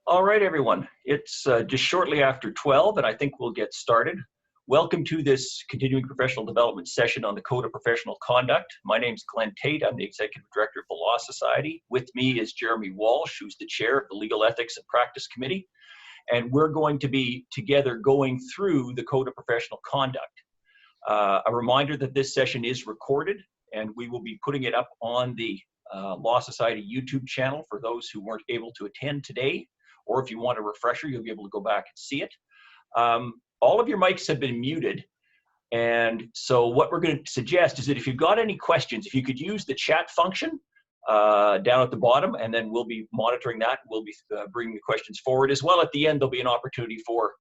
All right, everyone. It's just shortly after 12, and I think we'll get started. Welcome to this continuing professional development session on the Code of Professional Conduct. My name's Glenn Tait. I'm the Executive Director of the Law Society. With me is Jeremy Walsh, who's the Chair of the Legal Ethics and Practice Committee. And we're going to be together going through the Code of Professional Conduct. A reminder that this session is recorded, and we will be putting it up on the Law Society YouTube channel for those who weren't able to attend today. Or if you want a refresher, you'll be able to go back and see it. All of your mics have been muted. And so what we're going to suggest is that if you've got any questions, if you could use the chat function down at the bottom, and then we'll be monitoring that. We'll be bringing the questions forward as well. At the end, there'll be an opportunity for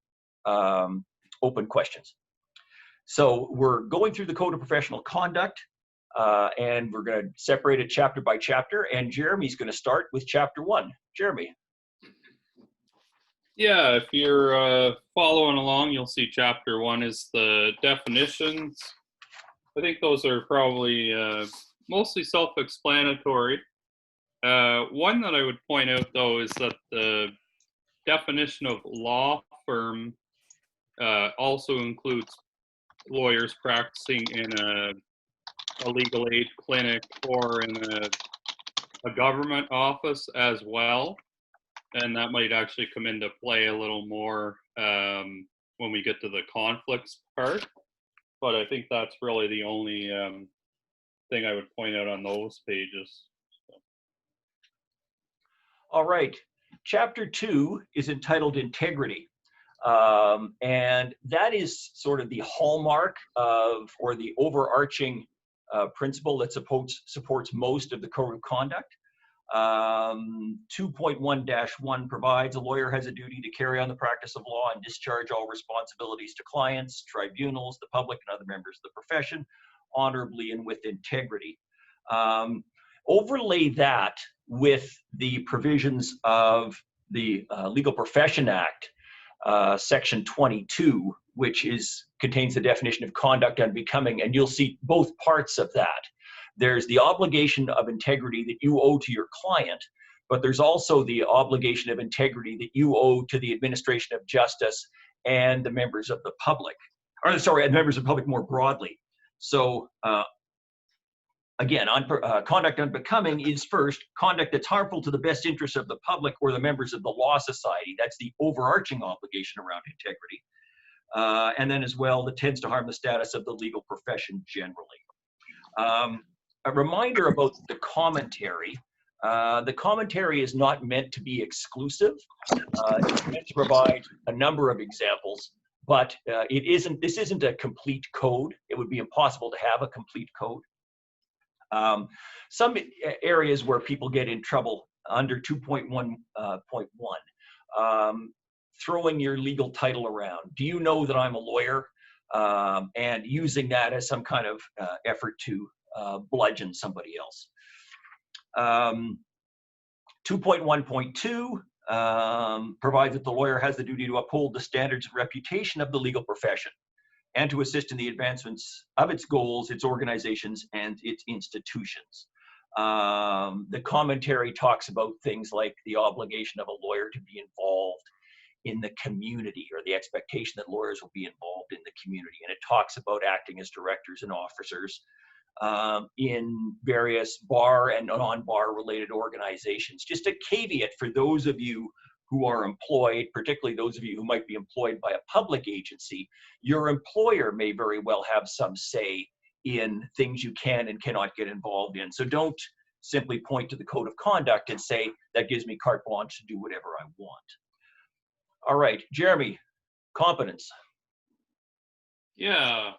open questions. So we're going through the Code of Professional Conduct, and we're going to separate it chapter by chapter. And Jeremy's going to start with chapter 1. Jeremy. Yeah, if you're following along, you'll see chapter 1 is the definitions. I think those are probably mostly self-explanatory. One that I would point out, though, is that the definition of law firm also includes lawyers practicing in a legal aid clinic or in a government office as well. And that might actually come into play a little more when we get to the conflicts part. But I think that's really the only thing I would point out on those pages. So. All right. Chapter 2 is entitled Integrity. And that is sort of the hallmark of, or the overarching principle that supports most of the Code of Conduct. 2.1-1 provides a lawyer has a duty to carry on the practice of law and discharge all responsibilities to clients, tribunals, the public, and other members of the profession honorably and with integrity. Overlay that with the provisions of the Legal Profession Act, Section 22, which contains the definition of conduct unbecoming, and you'll see both parts of that. There's the obligation of integrity that you owe to your client, but there's also the obligation of integrity that you owe to the administration of justice and the members of the public, or sorry, and members of the public more broadly. So again, conduct unbecoming is first conduct that's harmful to the best interests of the public or the members of the law society. That's the overarching obligation around integrity. And then as well, that tends to harm the status of the legal profession generally. A reminder about the commentary. The commentary is not meant to be exclusive. It's meant to provide a number of examples, but this isn't a complete code. It would be impossible to have a complete code. Some areas where people get in trouble under 2.1.1, throwing your legal title around. Do you know that I'm a lawyer? And using that as some kind of effort to bludgeon somebody else. 2.1.2 provides that the lawyer has the duty to uphold the standards and reputation of the legal profession and to assist in the advancements of its goals, its organizations, and its institutions. The commentary talks about things like the obligation of a lawyer to be involved in the community, or the expectation that lawyers will be involved in the community. And it talks about acting as directors and officers in various bar and non-bar related organizations. Just a caveat for those of you who are employed, particularly those of you who might be employed by a public agency, your employer may very well have some say in things you can and cannot get involved in. So don't simply point to the Code of Conduct and say, that gives me carte blanche to do whatever I want. All right, Jeremy, competence. Yeah.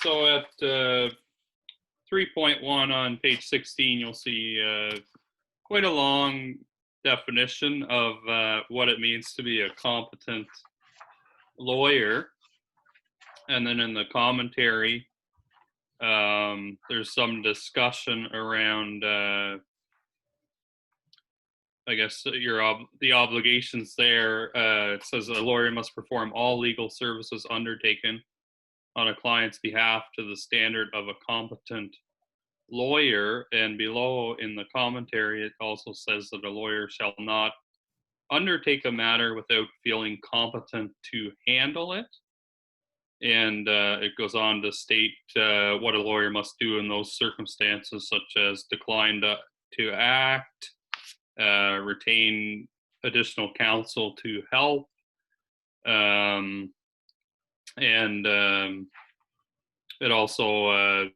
So at 3.1 on page 16, you'll see quite a long definition of what it means to be a competent lawyer. And then in the commentary, there's some discussion around I guess the obligations there. It says a lawyer must perform all legal services undertaken on a client's behalf to the standard of a competent lawyer, and below in the commentary it also says that a lawyer shall not undertake a matter without feeling competent to handle it. And it goes on to state what a lawyer must do in those circumstances, such as decline to act, retain additional counsel to help, and it also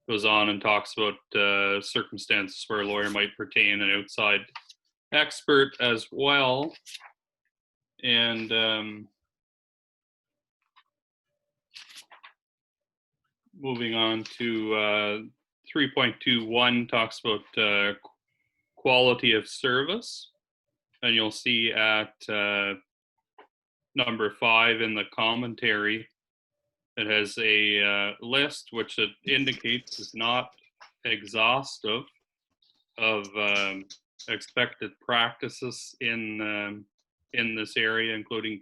goes on and talks about circumstances where a lawyer might retain an outside expert as well. And moving on to 3.21 talks about quality of service. And you'll see at number 5 in the commentary, it has a list which it indicates is not exhaustive of expected practices in this area, including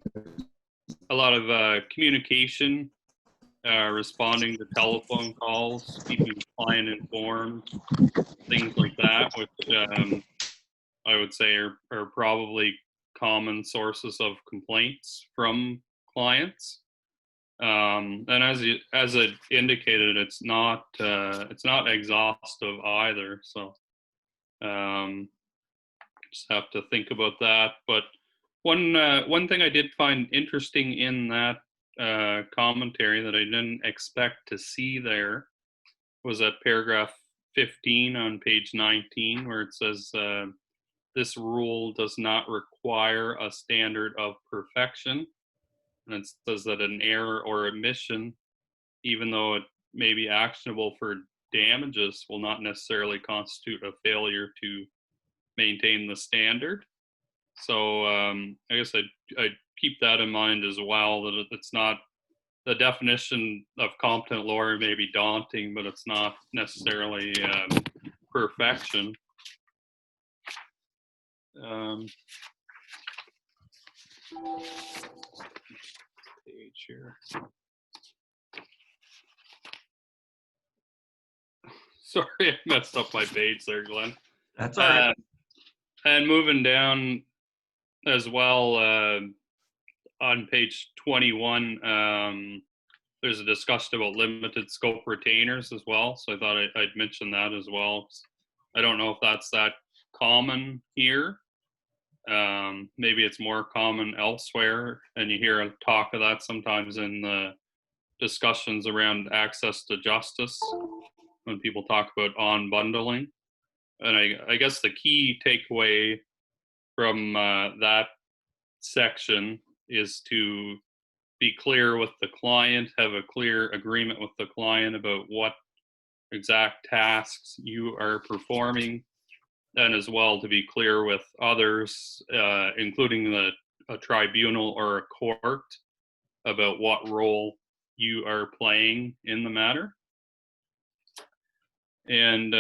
a lot of communication, responding to telephone calls, keeping the client informed, things like that, which I would say are probably common sources of complaints from clients. And as it indicated, it's not exhaustive either. So just have to think about that. But one thing I did find interesting in that commentary that I didn't expect to see there was at paragraph 15 on page 19, where it says this rule does not require a standard of perfection. And it says that an error or omission, even though it may be actionable for damages, will not necessarily constitute a failure to maintain the standard. So I guess I'd keep that in mind as well, that it's not, the definition of competent lawyer may be daunting, but it's not necessarily perfection. Page here. Sorry, I messed up my page there, Glenn. That's all right. And moving down as well, on page 21, there's a discussion about limited scope retainers as well. So I thought I'd mention that as well. I don't know if that's that common here. Maybe it's more common elsewhere, and you hear a talk of that sometimes in the discussions around access to justice when people talk about unbundling. And I guess the key takeaway from that section is to be clear with the client, have a clear agreement with the client about what exact tasks you are performing, and as well to be clear with others, including a tribunal or a court, about what role you are playing in the matter. And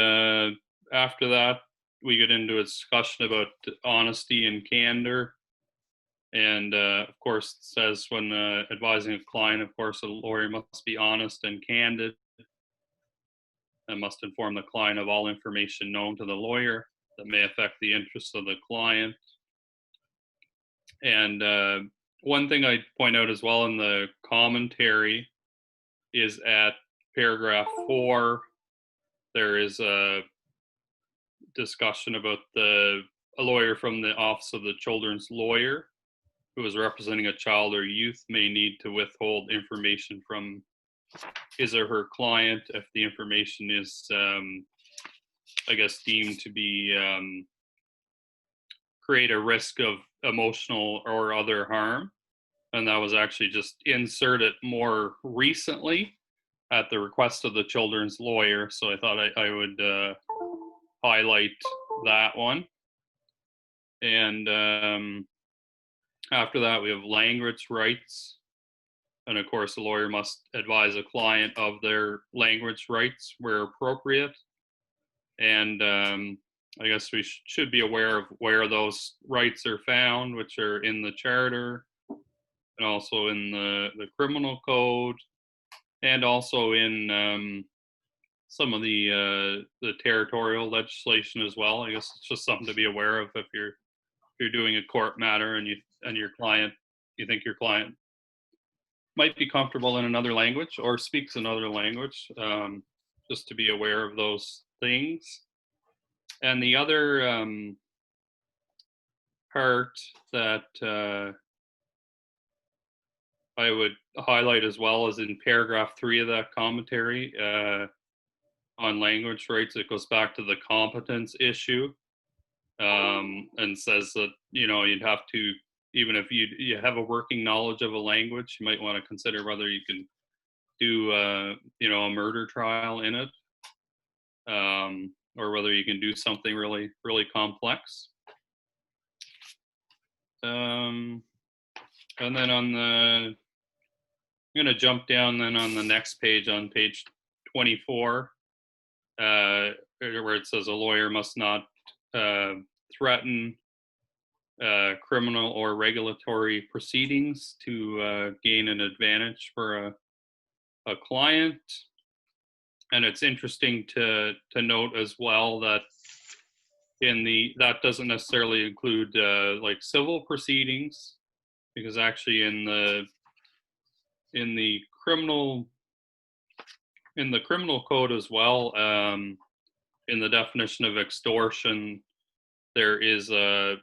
after that, we get into a discussion about honesty and candor. And of course, it says when advising a client, of course, a lawyer must be honest and candid and must inform the client of all information known to the lawyer that may affect the interests of the client. And one thing I'd point out as well in the commentary is at paragraph 4, there is a discussion about a lawyer from the Office of the Children's Lawyer who is representing a child or youth may need to withhold information from his or her client if the information is, I guess, deemed to be create a risk of emotional or other harm. And that was actually just inserted more recently at the request of the children's lawyer. So I thought I would highlight that one. And after that, we have language rights. And of course, the lawyer must advise a client of their language rights where appropriate. And I guess we should be aware of where those rights are found, which are in the charter and also in the criminal code, and also in some of the territorial legislation as well. I guess it's just something to be aware of if you're doing a court matter and you think your client might be comfortable in another language or speaks another language, just to be aware of those things. And the other part that I would highlight as well is in paragraph 3 of that commentary on language rights. It goes back to the competence issue, and says that, you'd have to, even if you have a working knowledge of a language, you might want to consider whether you can do a murder trial in it, or whether you can do something really, really complex. And then I'm going to jump down then on the next page, on page 24, where it says a lawyer must not threaten criminal or regulatory proceedings to gain an advantage for a client. And it's interesting to note as well that that doesn't necessarily include like civil proceedings, because actually in the criminal code as well, in the definition of extortion, there is an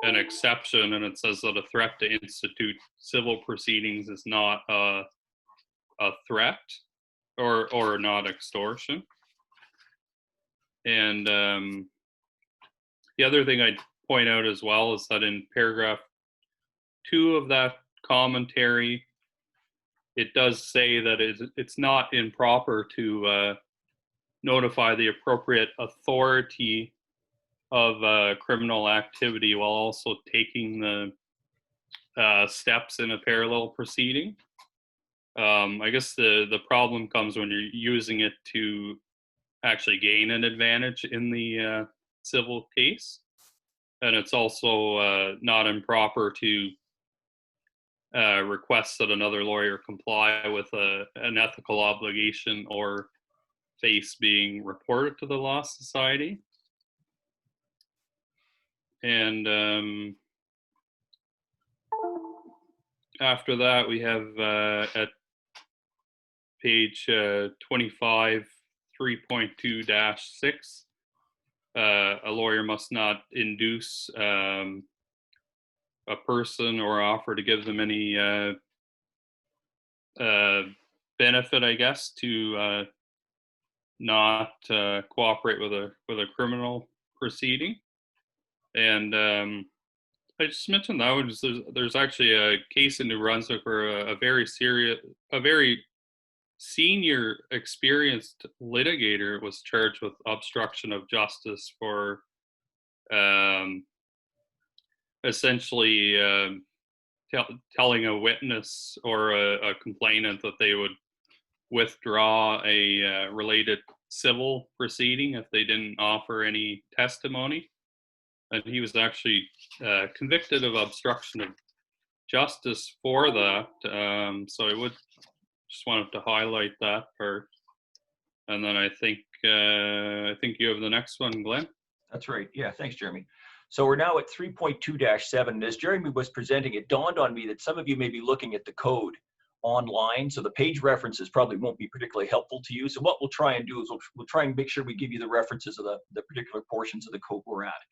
exception, and it says that a threat to institute civil proceedings is not a threat or not extortion. And the other thing I'd point out as well is that in paragraph 2 of that commentary, it does say that it's not improper to notify the appropriate authority of criminal activity while also taking the steps in a parallel proceeding. I guess the problem comes when you're using it to actually gain an advantage in the civil case. And it's also not improper to request that another lawyer comply with an ethical obligation or face being reported to the Law Society. And after that, we have at page 25, 3.2-6, a lawyer must not induce a person or offer to give them any benefit, I guess, to not cooperate with a criminal proceeding. And I just mentioned that was, there's actually a case in New Brunswick where a very senior, experienced litigator was charged with obstruction of justice for essentially telling a witness or a complainant that they would withdraw a related civil proceeding if they didn't offer any testimony. And he was actually convicted of obstruction of justice for that. So I would just wanted to highlight that part. And then I think you have the next one, Glenn. That's right. Yeah, thanks, Jeremy. So we're now at 3.2-7. As Jeremy was presenting, it dawned on me that some of you may be looking at the code online, so the page references probably won't be particularly helpful to you. So what we'll try and do is we'll try and make sure we give you the references of the particular portions of the code we're at.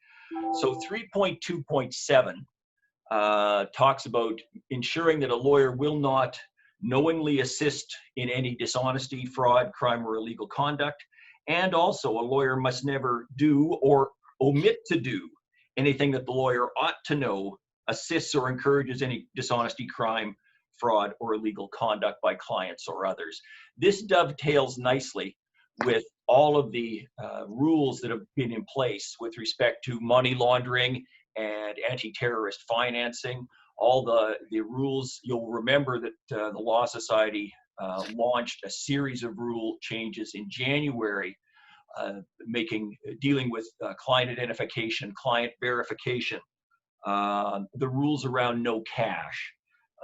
So 3.2.7 talks about ensuring that a lawyer will not knowingly assist in any dishonesty, fraud, crime, or illegal conduct. And also a lawyer must never do or omit to do anything that the lawyer ought to know assists or encourages any dishonesty, crime, fraud, or illegal conduct by clients or others. This dovetails nicely with all of the rules that have been in place with respect to money laundering and anti-terrorist financing. All the rules, you'll remember that the Law Society launched a series of rule changes in January, dealing with client identification, client verification, the rules around no cash,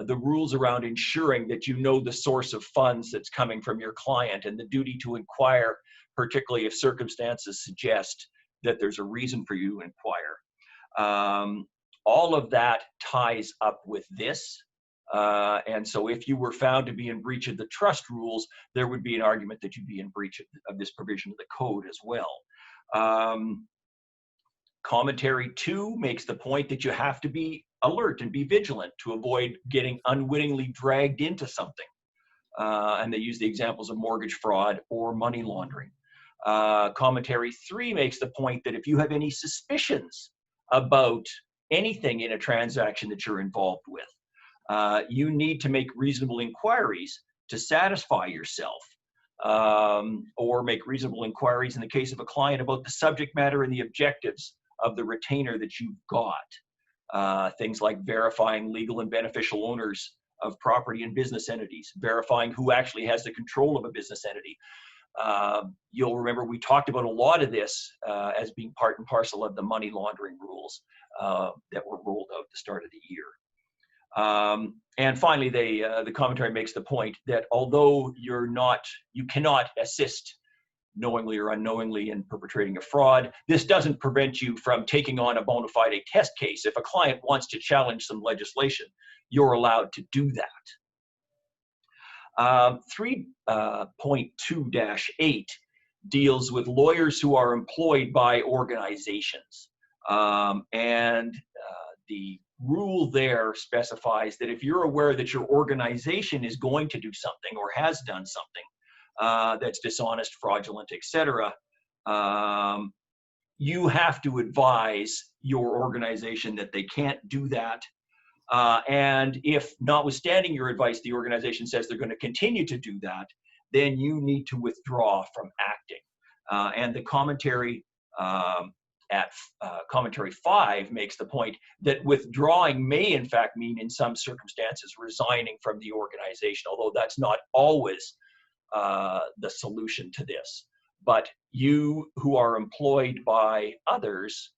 the rules around ensuring that you know the source of funds that's coming from your client, and the duty to inquire particularly if circumstances suggest that there's a reason for you to inquire. All of that ties up with this. And so if you were found to be in breach of the trust rules, there would be an argument that you'd be in breach of this provision of the code as well. Commentary 2 makes the point that you have to be alert and be vigilant to avoid getting unwittingly dragged into something. And they use the examples of mortgage fraud or money laundering. Commentary 3 makes the point that if you have any suspicions about anything in a transaction that you're involved with, you need to make reasonable inquiries to satisfy yourself, or make reasonable inquiries in the case of a client about the subject matter and the objectives of the retainer that you've got. Things like verifying legal and beneficial owners of property and business entities, verifying who actually has the control of a business entity. You'll remember we talked about a lot of this as being part and parcel of the money laundering rules that were rolled out at the start of the year. And finally, the commentary makes the point that although you cannot assist knowingly or unknowingly in perpetrating a fraud, this doesn't prevent you from taking on a bona fide test case. If a client wants to challenge some legislation, you're allowed to do that. 3.2-8 deals with lawyers who are employed by organizations. And the rule there specifies that if you're aware that your organization is going to do something or has done something that's dishonest, fraudulent, etc., you have to advise your organization that they can't do that. And if, notwithstanding your advice, the organization says they're going to continue to do that, then you need to withdraw from acting. And the commentary at commentary 5 makes the point that withdrawing may in fact mean in some circumstances resigning from the organization, although that's not always the solution to this. But you who are employed by others,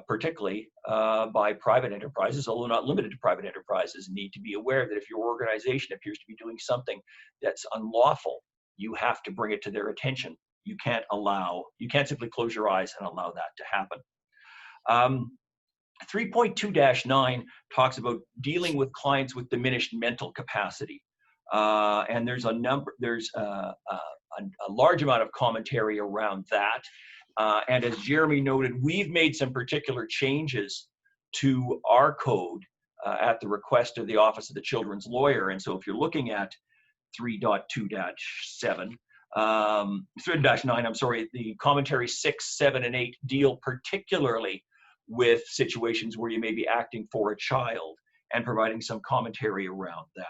particularly by private enterprises, although not limited to private enterprises, need to be aware that if your organization appears to be doing something that's unlawful, you have to bring it to their attention. You can't simply close your eyes and allow that to happen. 3.2-9 talks about dealing with clients with diminished mental capacity. And there's a large amount of commentary around that. And as Jeremy noted, we've made some particular changes to our code at the request of the Office of the Children's Lawyer. And so if you're looking at 3.2-9, I'm sorry, the commentary 6, 7, and 8 deal particularly with situations where you may be acting for a child and providing some commentary around that.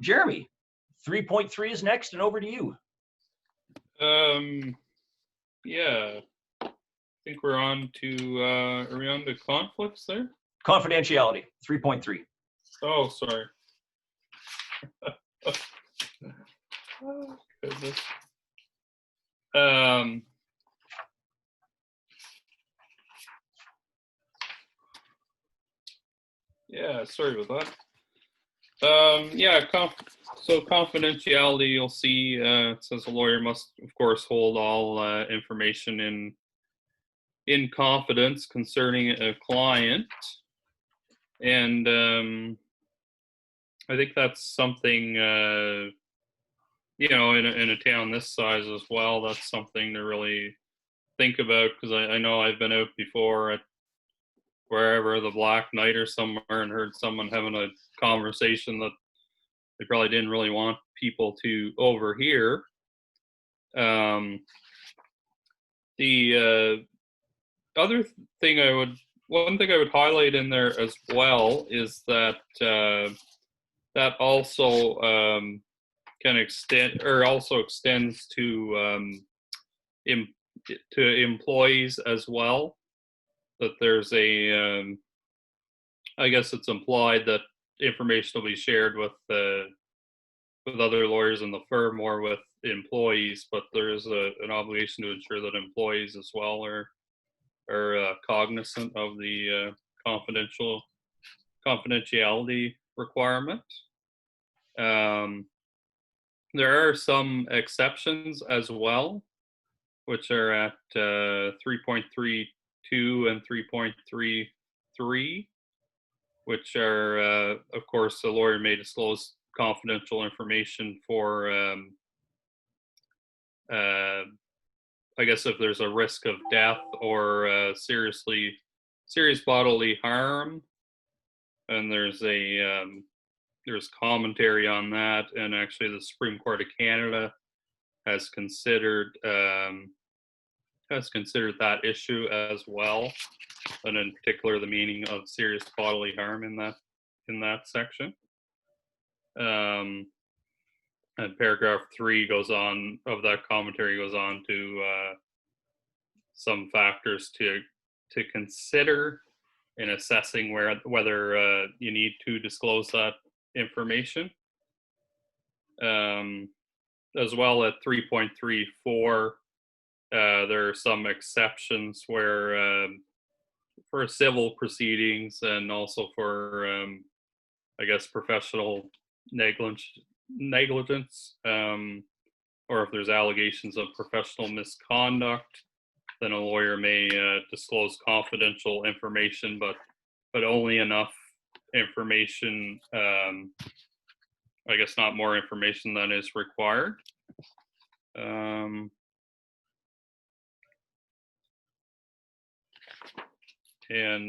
Jeremy, 3.3 is next, and over to you. Yeah, I think we're on to, are we on to conflicts there? Confidentiality, 3.3. Oh, sorry. Oh, goodness. Yeah, sorry about that. So confidentiality, you'll see, it says a lawyer must, of course, hold all information in confidence concerning a client. And I think that's something, in a town this size as well, that's something to really think about, because I know I've been out before at wherever, the Black Knight or somewhere, and heard someone having a conversation that they probably didn't really want people to overhear. The one thing I would highlight in there as well is that that also can extend, or also extends to employees as well. That there's I guess it's implied that information will be shared with other lawyers in the firm or with employees, but there is an obligation to ensure that employees as well are cognizant of the confidentiality requirement. There are some exceptions as well, which are at 3.32 and 3.33, which are, of course, the lawyer may disclose confidential information for, uh, I guess, if there's a risk of death or serious bodily harm. And there's commentary on that, and actually the Supreme Court of Canada has considered that issue as well, and in particular the meaning of serious bodily harm in that section. And paragraph 3 goes on of that commentary goes on to some factors to consider in assessing whether you need to disclose that information. As well, at 3.34, there are some exceptions where for civil proceedings and also for I guess professional negligence, or if there's allegations of professional misconduct, then a lawyer may disclose confidential information, but only enough information, I guess not more information than is required. And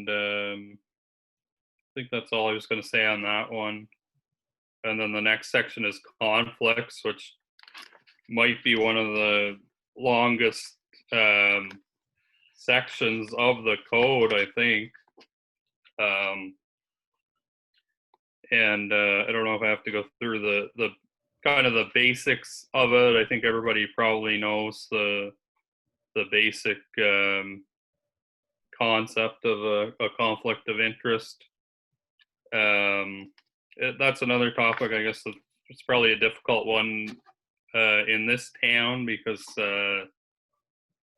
I think that's all I was going to say on that one. And then the next section is conflicts, which might be one of the longest sections of the code, I think. And I don't know if I have to go through the kind of the basics of it. I think everybody probably knows the basic concept of a conflict of interest. That's another topic, I guess. It's probably a difficult one in this town because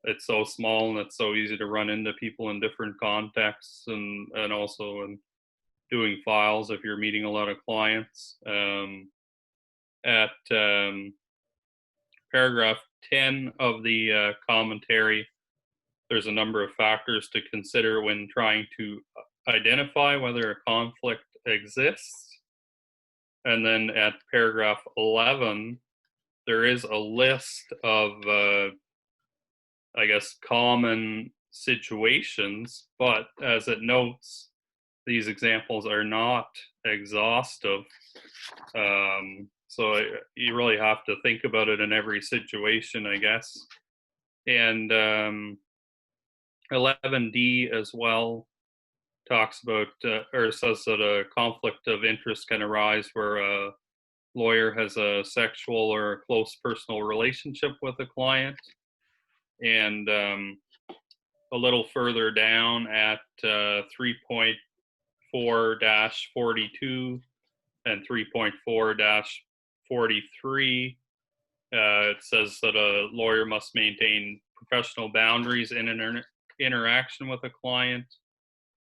it's so small and it's so easy to run into people in different contexts, and also in doing files if you're meeting a lot of clients. At paragraph 10 of the commentary, there's a number of factors to consider when trying to identify whether a conflict exists. And then at paragraph 11, there is a list of, I guess, common situations, but as it notes, these examples are not exhaustive. So you really have to think about it in every situation, I guess. And 11D as well talks about, or says that a conflict of interest can arise where a lawyer has a sexual or a close personal relationship with a client. And a little further down at 3.4-42 and 3.4-43, it says that a lawyer must maintain professional boundaries in an interaction with a client,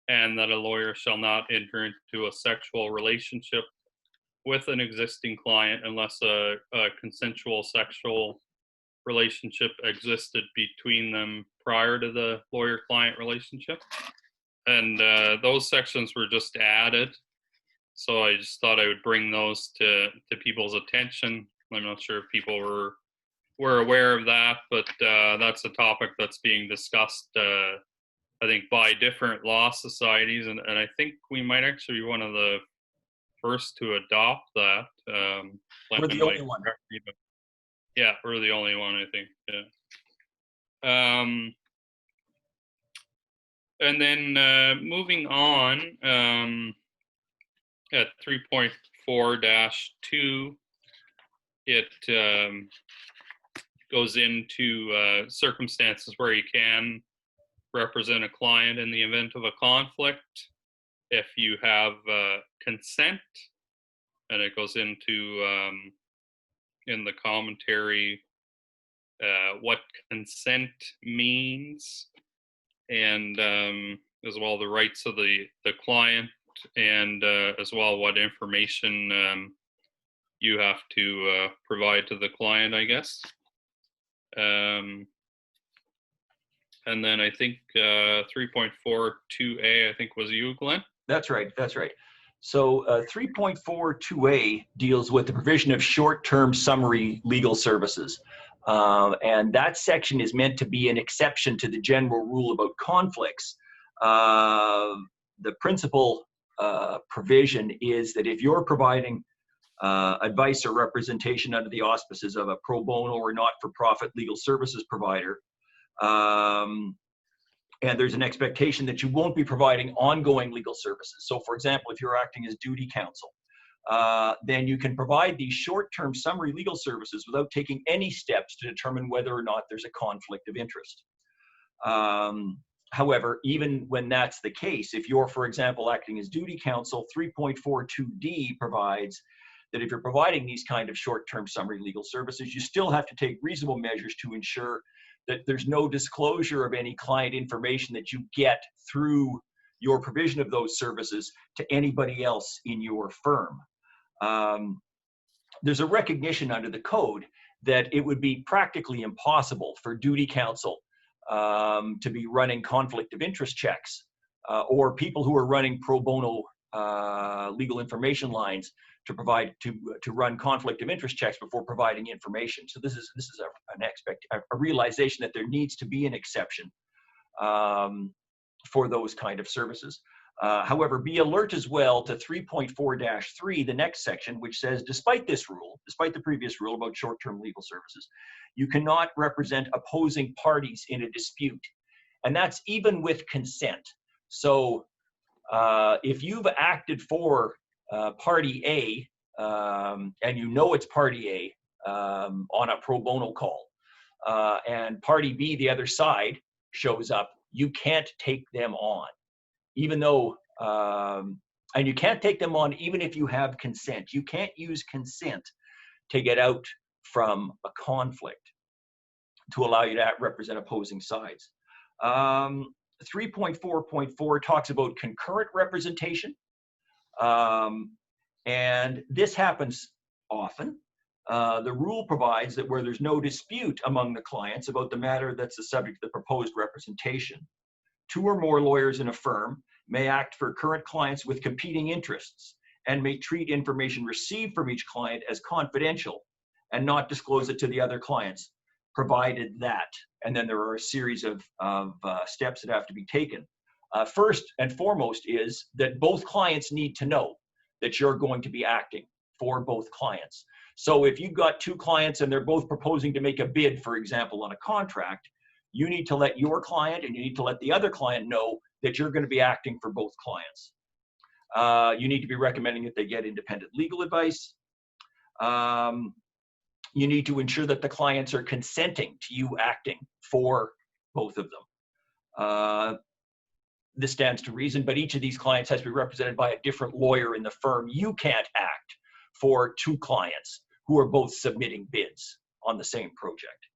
and that a lawyer shall not enter into a sexual relationship with an existing client unless a consensual sexual relationship existed between them prior to the lawyer-client relationship. And those sections were just added, so I just thought I would bring those to people's attention. I'm not sure if people were aware of that, but that's a topic that's being discussed, I think, by different law societies, and I think we might actually be one of the first to adopt that. We're the only one. Yeah, we're the only one, I think. Yeah. And then moving on, at 3.4-2, it goes into circumstances where you can represent a client in the event of a conflict if you have consent, and it goes into in the commentary what consent means, and as well the rights of the client, and as well what information you have to provide to the client, I guess. And then I think 3.42a, I think was you, Glenn? That's right. That's right. So 3.42a deals with the provision of short-term summary legal services. And that section is meant to be an exception to the general rule about conflicts. The principal provision is that if you're providing advice or representation under the auspices of a pro bono or not-for-profit legal services provider, and there's an expectation that you won't be providing ongoing legal services. So for example, if you're acting as duty counsel, then you can provide these short-term summary legal services without taking any steps to determine whether or not there's a conflict of interest. However, even when that's the case, if you're, for example, acting as duty counsel, 3.42d provides that if you're providing these kind of short-term summary legal services, you still have to take reasonable measures to ensure that there's no disclosure of any client information that you get through your provision of those services to anybody else in your firm. There's a recognition under the code that it would be practically impossible for duty counsel to be running conflict of interest checks or people who are running pro bono legal information lines to provide to run conflict of interest checks before providing information. So this is a realization that there needs to be an exception for those kind of services. However, be alert as well to 3.4-3, the next section, which says, despite this rule, despite the previous rule about short-term legal services, you cannot represent opposing parties in a dispute. And that's even with consent. So if you've acted for party A, and you know it's party A on a pro bono call, and party B, the other side, shows up, you can't take them on, even though, and you can't take them on even if you have consent. You can't use consent to get out from a conflict to allow you to represent opposing sides. 3.4.4 talks about concurrent representation. And this happens often. The rule provides that where there's no dispute among the clients about the matter that's the subject of the proposed representation, 2 or more lawyers in a firm may act for current clients with competing interests and may treat information received from each client as confidential and not disclose it to the other clients, provided that. And then there are a series of steps that have to be taken. First and foremost is that both clients need to know that you're going to be acting for both clients. So if you've got 2 clients and they're both proposing to make a bid, for example, on a contract, you need to let your client and you need to let the other client know that you're going to be acting for both clients. You need to be recommending that they get independent legal advice. You need to ensure that the clients are consenting to you acting for both of them. This stands to reason, but each of these clients has to be represented by a different lawyer in the firm. You can't act for 2 clients who are both submitting bids on the same project.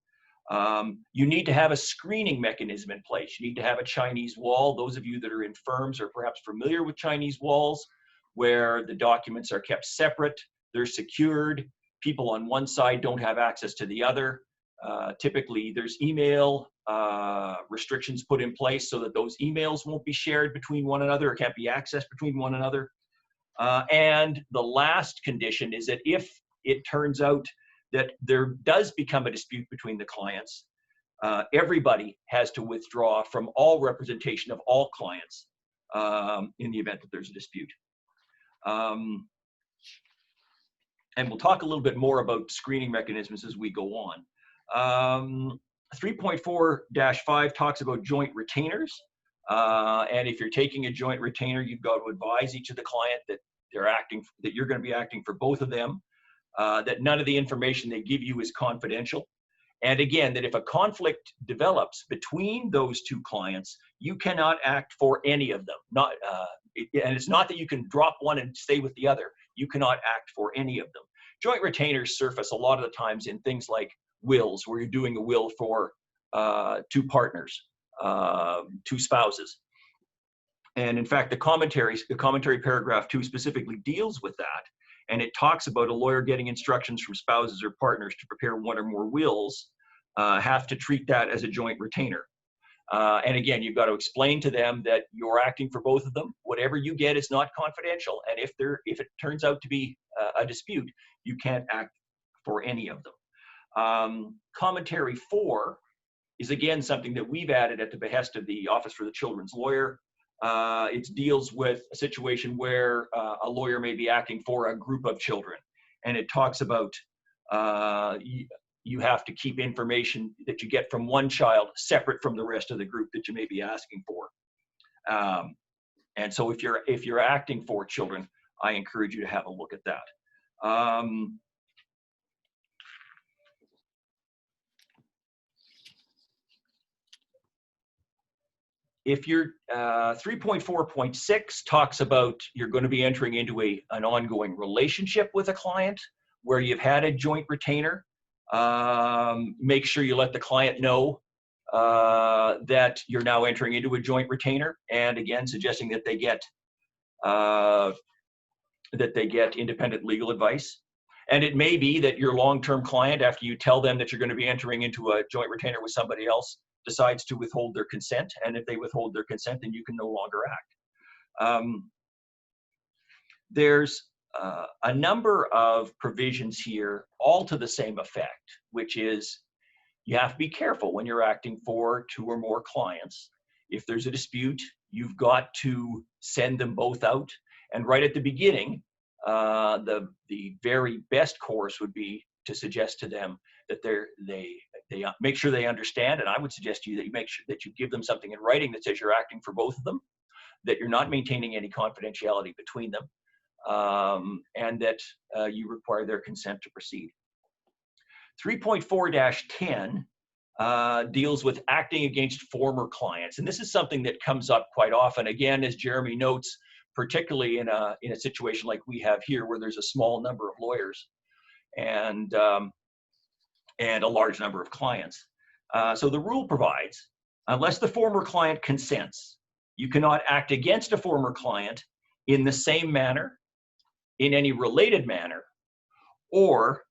You need to have a screening mechanism in place. You need to have a Chinese wall. Those of you that are in firms are perhaps familiar with Chinese walls, where the documents are kept separate, they're secured, people on one side don't have access to the other. Typically, there's email restrictions put in place so that those emails won't be shared between one another or can't be accessed between one another. And the last condition is that if it turns out that there does become a dispute between the clients, everybody has to withdraw from all representation of all clients in the event that there's a dispute. And we'll talk a little bit more about screening mechanisms as we go on. 3.4-5 talks about joint retainers. And if you're taking a joint retainer, you've got to advise each of the client that that you're going to be acting for both of them, that none of the information they give you is confidential. And again, that if a conflict develops between those 2 clients, you cannot act for any of them. And it's not that you can drop one and stay with the other. You cannot act for any of them. Joint retainers surface a lot of the times in things like wills, where you're doing a will for 2 partners, 2 spouses. And in fact, the commentary paragraph 2 specifically deals with that and it talks about a lawyer getting instructions from spouses or partners to prepare one or more wills, have to treat that as a joint retainer. And again, you've got to explain to them that you're acting for both of them. Whatever you get is not confidential, and if it turns out to be a dispute, you can't act for any of them. Commentary 4 is again something that we've added at the behest of the Office for the Children's Lawyer. It deals with a situation where a lawyer may be acting for a group of children, and it talks about you have to keep information that you get from one child separate from the rest of the group that you may be asking for. And so if you're acting for children, I encourage you to have a look at that. If you're 3.4.6 talks about you're going to be entering into an ongoing relationship with a client where you've had a joint retainer. Make sure you let the client know that you're now entering into a joint retainer, and again, suggesting that they get independent legal advice. And it may be that your long-term client, after you tell them that you're going to be entering into a joint retainer with somebody else, decides to withhold their consent. And if they withhold their consent, then you can no longer act. There's a number of provisions here, all to the same effect, which is you have to be careful when you're acting for 2 or more clients. If there's a dispute, you've got to send them both out. And right at the beginning, the very best course would be to suggest to them that they make sure they understand. And I would suggest to you that you make sure that you give them something in writing that says you're acting for both of them, that you're not maintaining any confidentiality between them, and that you require their consent to proceed. 3.4-10 deals with acting against former clients. And this is something that comes up quite often. Again, as Jeremy notes, particularly in a situation like we have here, where there's a small number of lawyers and a large number of clients. So the rule provides, unless the former client consents, you cannot act against a former client in the same manner, in any related manner, or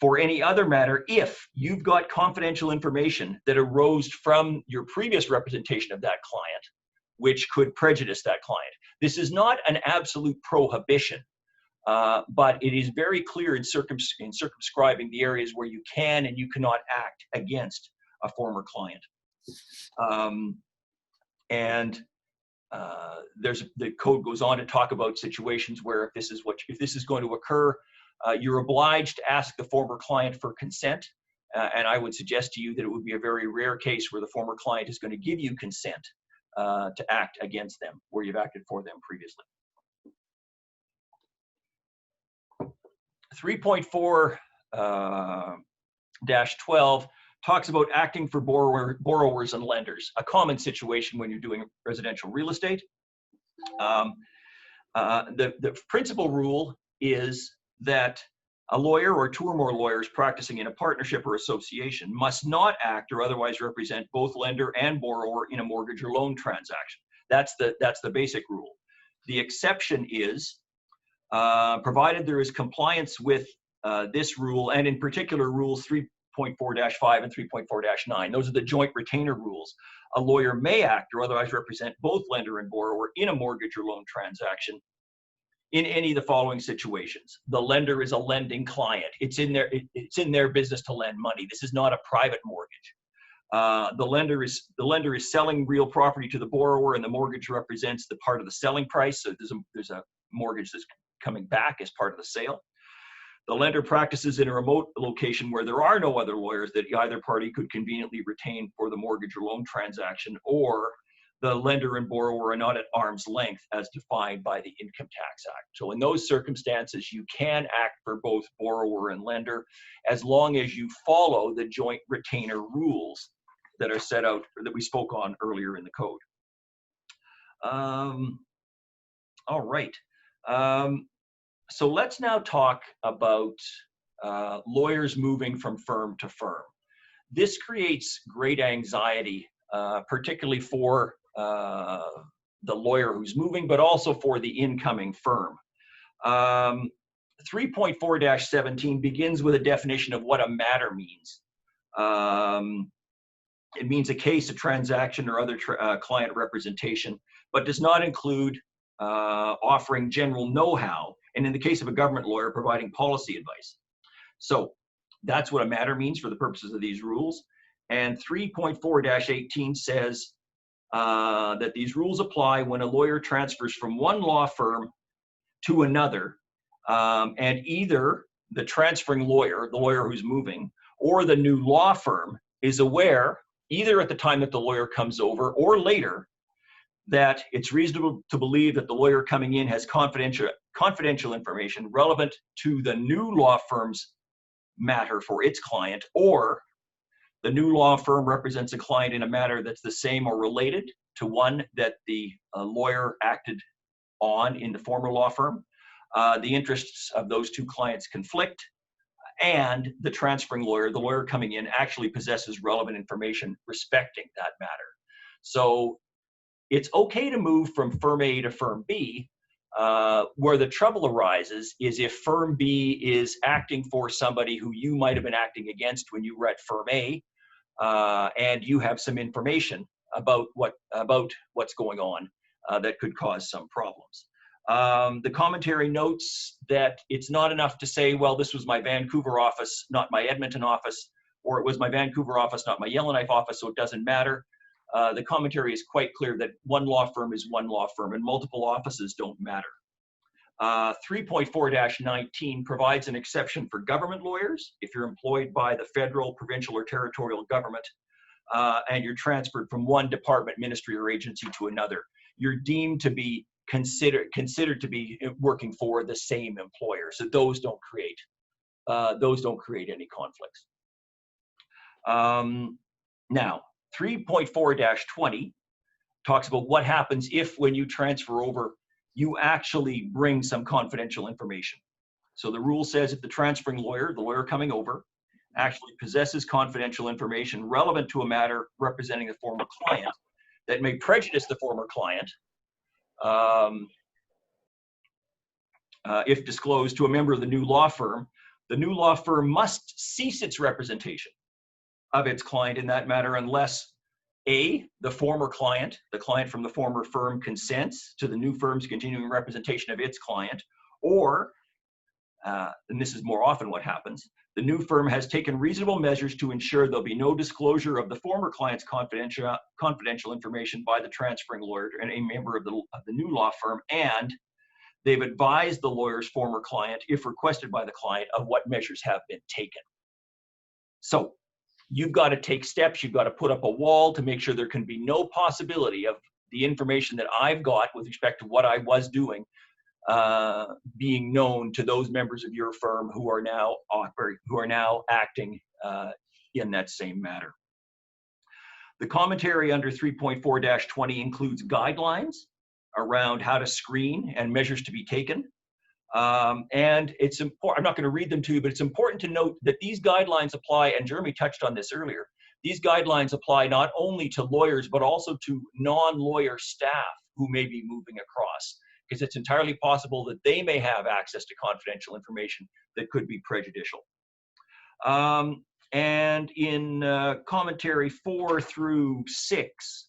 for any other matter if you've got confidential information that arose from your previous representation of that client, which could prejudice that client. This is not an absolute prohibition, but it is very clear in circumscribing the areas where you can and you cannot act against a former client. The code goes on to talk about situations where if this is going to occur, you're obliged to ask the former client for consent. And I would suggest to you that it would be a very rare case where the former client is going to give you consent to act against them where you've acted for them previously. 3.4-12 talks about acting for borrowers and lenders, a common situation when you're doing residential real estate. The principal rule is that a lawyer or 2 or more lawyers practicing in a partnership or association must not act or otherwise represent both lender and borrower in a mortgage or loan transaction. That's the basic rule. The exception is provided there is compliance with this rule, and in particular rules 3.4-5 and 3.4-9. Those are the joint retainer rules. A lawyer may act or otherwise represent both lender and borrower in a mortgage or loan transaction in any of the following situations. The lender is a lending client. It's in their business to lend money. This is not a private mortgage. The lender is selling real property to the borrower, and the mortgage represents the part of the selling price. So there's a mortgage that's coming back as part of the sale. The lender practices in a remote location where there are no other lawyers that either party could conveniently retain for the mortgage or loan transaction, or the lender and borrower are not at arm's length as defined by the Income Tax Act. So in those circumstances, you can act for both borrower and lender as long as you follow the joint retainer rules that are set out, or that we spoke on earlier in the code. All right. So let's now talk about lawyers moving from firm to firm. This creates great anxiety, particularly for the lawyer who's moving, but also for the incoming firm. 3.4-17 begins with a definition of what a matter means. It means a case, a transaction, or other client representation, but does not include offering general know-how, and in the case of a government lawyer, providing policy advice. So that's what a matter means for the purposes of these rules. And 3.4-18 says that these rules apply when a lawyer transfers from one law firm to another, and either the transferring lawyer, the lawyer who's moving, or the new law firm is aware, either at the time that the lawyer comes over or later, that it's reasonable to believe that the lawyer coming in has confidential information relevant to the new law firm's matter for its client, or the new law firm represents a client in a matter that's the same or related to one that the lawyer acted on in the former law firm. The interests of those two clients conflict, and the transferring lawyer, the lawyer coming in, actually possesses relevant information respecting that matter. So it's okay to move from firm A to firm B. Where the trouble arises is if firm B is acting for somebody who you might have been acting against when you were at firm A, and you have some information about what's going on that could cause some problems. The commentary notes that it's not enough to say, well, this was my Vancouver office, not my Edmonton office, or it was my Vancouver office, not my Yellowknife office, so it doesn't matter. The commentary is quite clear that one law firm is one law firm and multiple offices don't matter. 3.4-19 provides an exception for government lawyers if you're employed by the federal, provincial, or territorial government, and you're transferred from one department, ministry, or agency to another. You're deemed to be considered to be working for the same employer, so those don't create any conflicts. Now, 3.4-20 talks about what happens if, when you transfer over, you actually bring some confidential information. So the rule says if the transferring lawyer, the lawyer coming over, actually possesses confidential information relevant to a matter representing the former client that may prejudice the former client, if disclosed to a member of the new law firm must cease its representation of its client in that matter unless A, the former client, the client from the former firm, consents to the new firm's continuing representation of its client, or, and this is more often what happens, the new firm has taken reasonable measures to ensure there'll be no disclosure of the former client's confidential information by the transferring lawyer and a member of the new law firm, and they've advised the lawyer's former client, if requested by the client, of what measures have been taken. So you've got to take steps. You've got to put up a wall to make sure there can be no possibility of the information that I've got with respect to what I was doing being known to those members of your firm who are now acting in that same matter. The commentary under 3.4-20 includes guidelines around how to screen and measures to be taken. And it's important, I'm not going to read them to you, but it's important to note that these guidelines apply, and Jeremy touched on this earlier, these guidelines apply not only to lawyers, but also to non-lawyer staff who may be moving across, because it's entirely possible that they may have access to confidential information that could be prejudicial. And in commentary 4 through 6,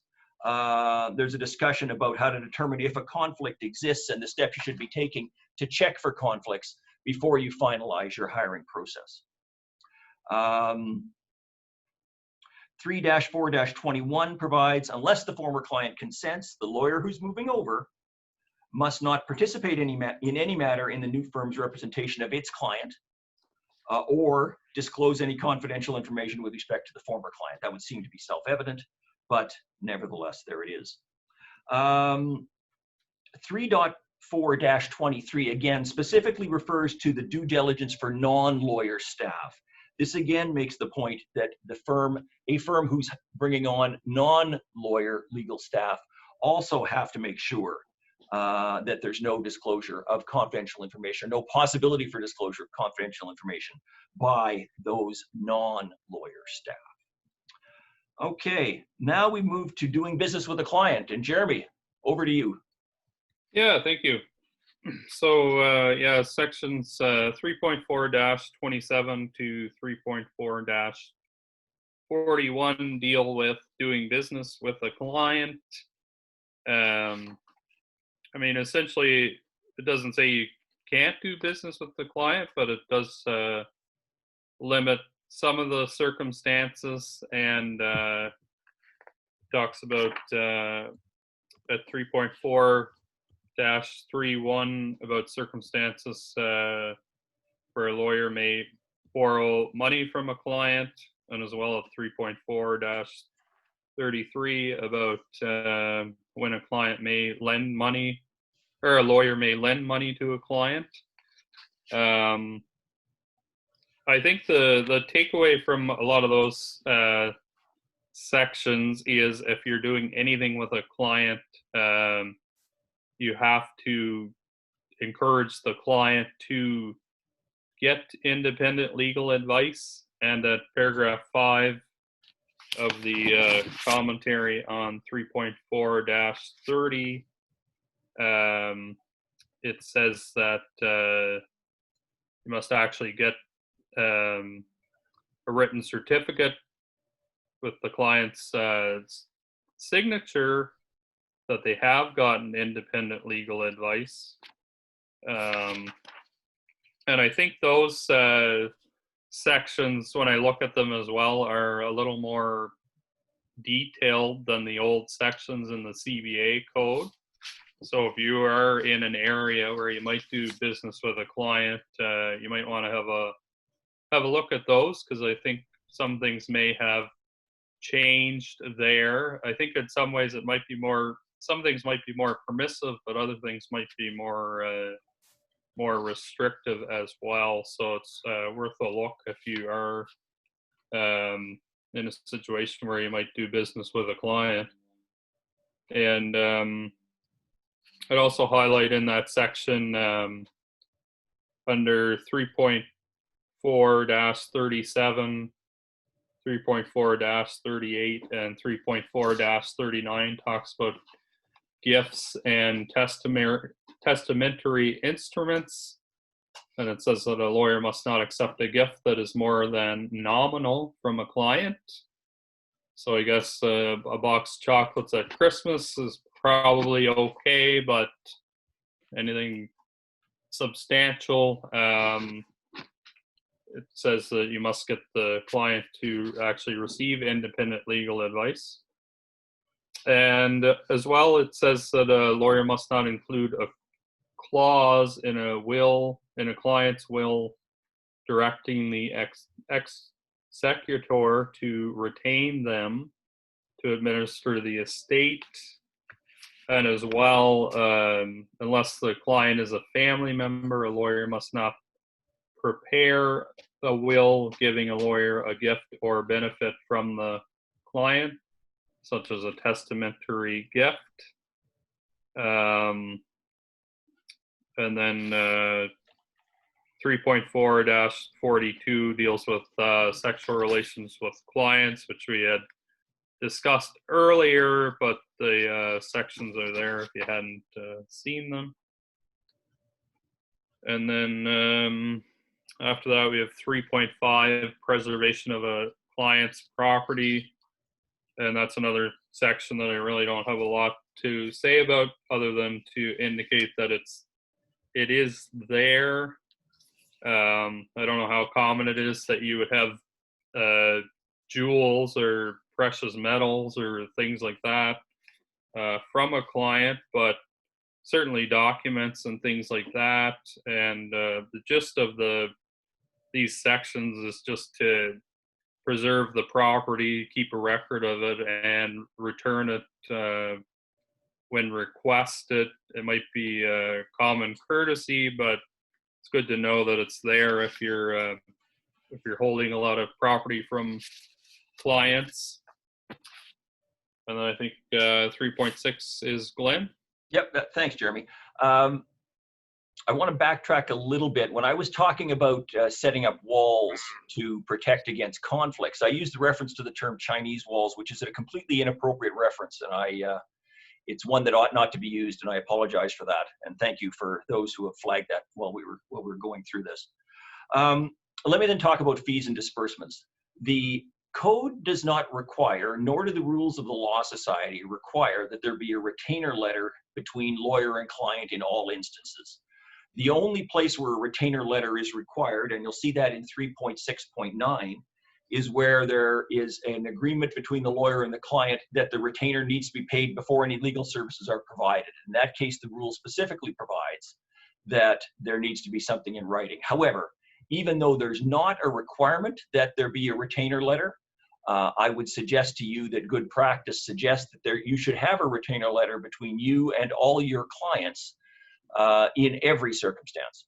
there's a discussion about how to determine if a conflict exists and the steps you should be taking to check for conflicts before you finalize your hiring process. 3-4-21 provides, unless the former client consents, the lawyer who's moving over must not participate in any matter in the new firm's representation of its client, or disclose any confidential information with respect to the former client. That would seem to be self-evident, but nevertheless, there it is. 3.4-23, again, specifically refers to the due diligence for non-lawyer staff. This again makes the point that a firm who's bringing on non-lawyer legal staff also have to make sure that there's no disclosure of confidential information, no possibility for disclosure of confidential information by those non-lawyer staff. Okay, now we move to doing business with a client. And Jeremy, over to you. Yeah, thank you. So yeah, sections 3.4-27 to 3.4-41 deal with doing business with a client. I mean, essentially, it doesn't say you can't do business with the client, but it does limit some of the circumstances, and talks about at 3.4-31 about circumstances where a lawyer may borrow money from a client, and as well as 3.4-33 about when a client may lend money, or a lawyer may lend money to a client. I think the takeaway from a lot of those sections is if you're doing anything with a client, you have to encourage the client to get independent legal advice. And at paragraph 5 of the commentary on 3.4-30, it says that you must actually get a written certificate with the client's signature that they have gotten independent legal advice. And I think those sections, when I look at them as well, are a little more detailed than the old sections in the CBA code. So if you are in an area where you might do business with a client, you might want to have a look at those, because I think some things may have changed there. I think in some ways it might be more, some things might be more permissive, but other things might be more restrictive as well. So it's worth a look if you are in a situation where you might do business with a client. And I'd also highlight in that section under 3.4-37, 3.4-38, and 3.4-39 talks about gifts and testamentary instruments. And it says that a lawyer must not accept a gift that is more than nominal from a client. So I guess a box of chocolates at Christmas is probably okay, but anything substantial, it says that you must get the client to actually receive independent legal advice. And as well, it says that a lawyer must not include a clause in a will, in a client's will, directing the executor to retain them to administer the estate. And as well, unless the client is a family member, a lawyer must not prepare a will giving a lawyer a gift or benefit from the client, such as a testamentary gift. And then 3.4-42 deals with sexual relations with clients, which we had discussed earlier, but the sections are there if you hadn't seen them. And then after that, we have 3.5, preservation of a client's property. And that's another section that I really don't have a lot to say about, other than to indicate that it is there. I don't know how common it is that you would have jewels or precious metals or things like that from a client, but certainly documents and things like that. And the gist of these sections is just to preserve the property, keep a record of it, and return it when requested. It might be a common courtesy, but it's good to know that it's there if you're holding a lot of property from clients. And then I think 3.6 is Glenn. Yep, thanks, Jeremy. I want to backtrack a little bit. When I was talking about setting up walls to protect against conflicts, I used the reference to the term Chinese walls, which is a completely inappropriate reference. And it's one that ought not to be used, and I apologize for that. And thank you for those who have flagged that while we were going through this. Let me then talk about fees and disbursements. The code does not require, nor do the rules of the Law Society require, that there be a retainer letter between lawyer and client in all instances. The only place where a retainer letter is required, and you'll see that in 3.6.9, is where there is an agreement between the lawyer and the client that the retainer needs to be paid before any legal services are provided. In that case, the rule specifically provides that there needs to be something in writing. However, even though there's not a requirement that there be a retainer letter, I would suggest to you that good practice suggests that you should have a retainer letter between you and all your clients in every circumstance.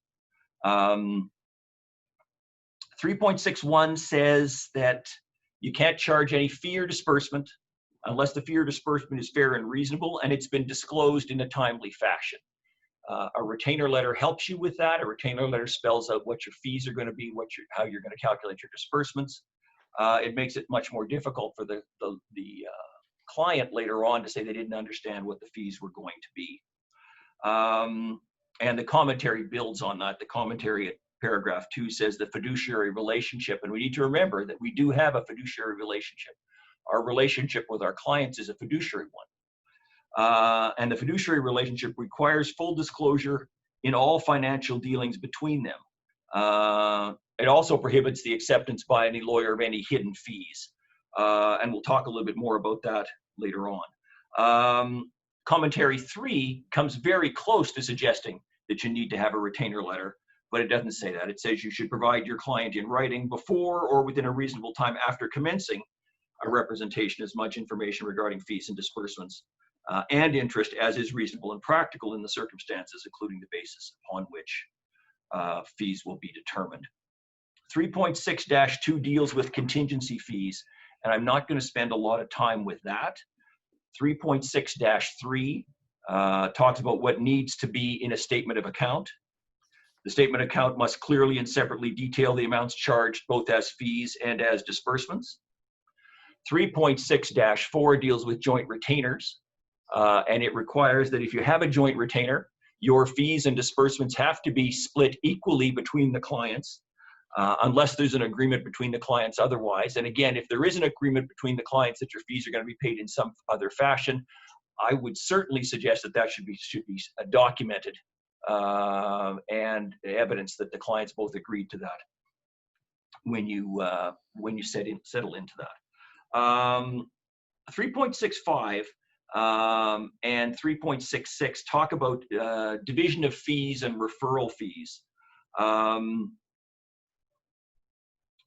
3.61 says that you can't charge any fee or disbursement unless the fee or disbursement is fair and reasonable and it's been disclosed in a timely fashion. A retainer letter helps you with that. A retainer letter spells out what your fees are going to be, how you're going to calculate your disbursements. It makes it much more difficult for the client later on to say they didn't understand what the fees were going to be. And the commentary builds on that. The commentary at paragraph 2 says the fiduciary relationship, and we need to remember that we do have a fiduciary relationship. Our relationship with our clients is a fiduciary one. And the fiduciary relationship requires full disclosure in all financial dealings between them. It also prohibits the acceptance by any lawyer of any hidden fees. And we'll talk a little bit more about that later on. Commentary 3 comes very close to suggesting that you need to have a retainer letter, but it doesn't say that. It says you should provide your client in writing before or within a reasonable time after commencing a representation as much information regarding fees and disbursements and interest as is reasonable and practical in the circumstances, including the basis upon which fees will be determined. 3.6-2 deals with contingency fees, and I'm not going to spend a lot of time with that. 3.6-3 talks about what needs to be in a statement of account. The statement of account must clearly and separately detail the amounts charged both as fees and as disbursements. 3.6-4 deals with joint retainers, and it requires that if you have a joint retainer, your fees and disbursements have to be split equally between the clients, unless there's an agreement between the clients otherwise. And again, if there is an agreement between the clients that your fees are going to be paid in some other fashion, I would certainly suggest that that should be documented and evidence that the clients both agreed to that when you settle into that. 3.65 and 3.66 talk about division of fees and referral fees.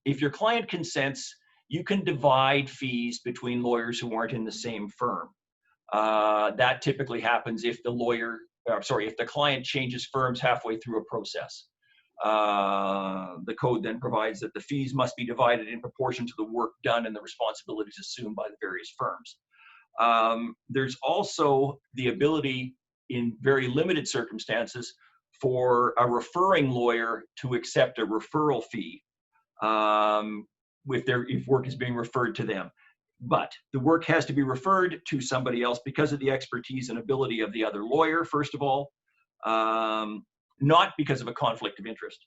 If your client consents, you can divide fees between lawyers who aren't in the same firm. That typically happens if the client changes firms halfway through a process. The code then provides that the fees must be divided in proportion to the work done and the responsibilities assumed by the various firms. There's also the ability, in very limited circumstances, for a referring lawyer to accept a referral fee if work is being referred to them. But the work has to be referred to somebody else because of the expertise and ability of the other lawyer, first of all, not because of a conflict of interest.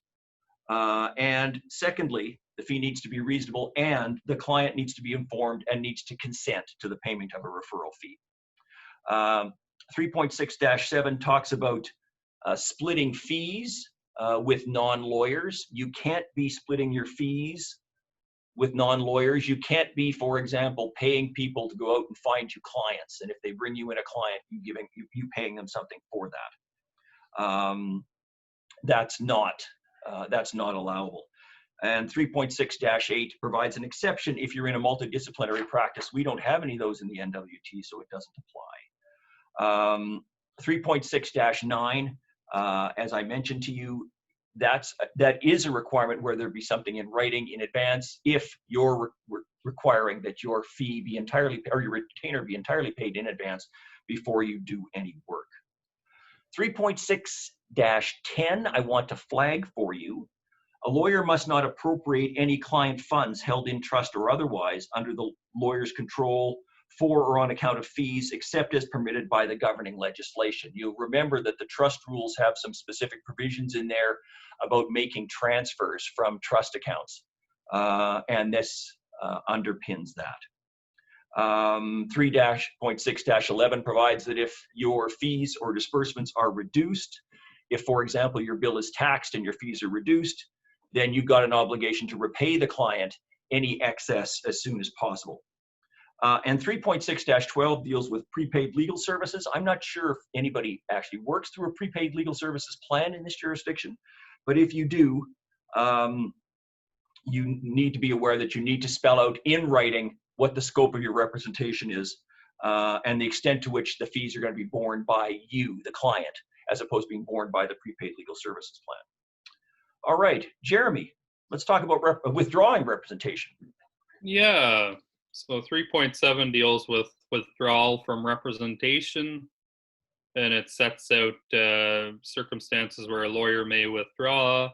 And secondly, the fee needs to be reasonable and the client needs to be informed and needs to consent to the payment of a referral fee. 3.6-7 talks about splitting fees with non-lawyers. You can't be splitting your fees with non-lawyers. You can't be, for example, paying people to go out and find you clients, and if they bring you in a client, you paying them something for that. That's not allowable. And 3.6-8 provides an exception if you're in a multidisciplinary practice. We don't have any of those in the NWT, so it doesn't apply. 3.6-9, as I mentioned to you, that is a requirement where there be something in writing in advance if you're requiring that your fee be entirely, or your retainer be entirely paid in advance before you do any work. 3.6-10, I want to flag for you. A lawyer must not appropriate any client funds held in trust or otherwise under the lawyer's control for or on account of fees except as permitted by the governing legislation. You'll remember that the trust rules have some specific provisions in there about making transfers from trust accounts, and this underpins that. 3.6-11 provides that if your fees or disbursements are reduced, if, for example, your bill is taxed and your fees are reduced, then you've got an obligation to repay the client any excess as soon as possible. And 3.6-12 deals with prepaid legal services. I'm not sure if anybody actually works through a prepaid legal services plan in this jurisdiction, but if you do, you need to be aware that you need to spell out in writing what the scope of your representation is, and the extent to which the fees are going to be borne by you, the client, as opposed to being borne by the prepaid legal services plan. All right, Jeremy, let's talk about withdrawing representation. Yeah, so 3.7 deals with withdrawal from representation, and it sets out circumstances where a lawyer may withdraw.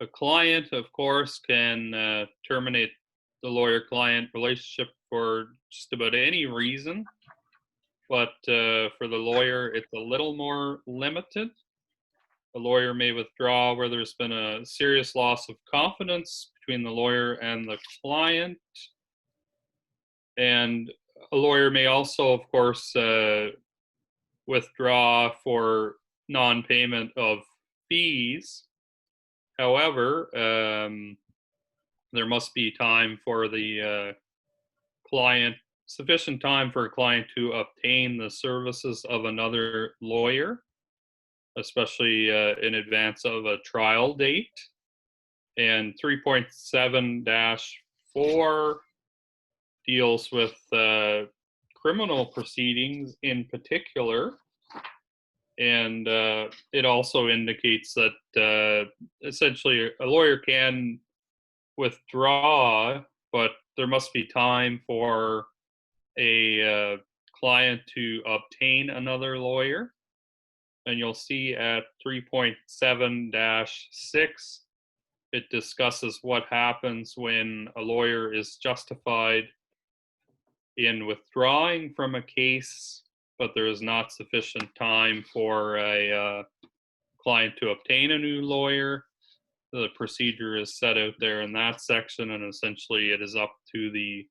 A client, of course, can terminate the lawyer-client relationship for just about any reason, but for the lawyer, it's a little more limited. A lawyer may withdraw where there's been a serious loss of confidence between the lawyer and the client. And a lawyer may also, of course, withdraw for non-payment of fees. However, there must be time for the client, sufficient time for a client to obtain the services of another lawyer, especially in advance of a trial date. And 3.7-4 deals with criminal proceedings in particular. And it also indicates that essentially a lawyer can withdraw, but there must be time for a client to obtain another lawyer. And you'll see at 3.7-6, it discusses what happens when a lawyer is justified in withdrawing from a case, but there is not sufficient time for a client to obtain a new lawyer. The procedure is set out there in that section, and essentially it is up to the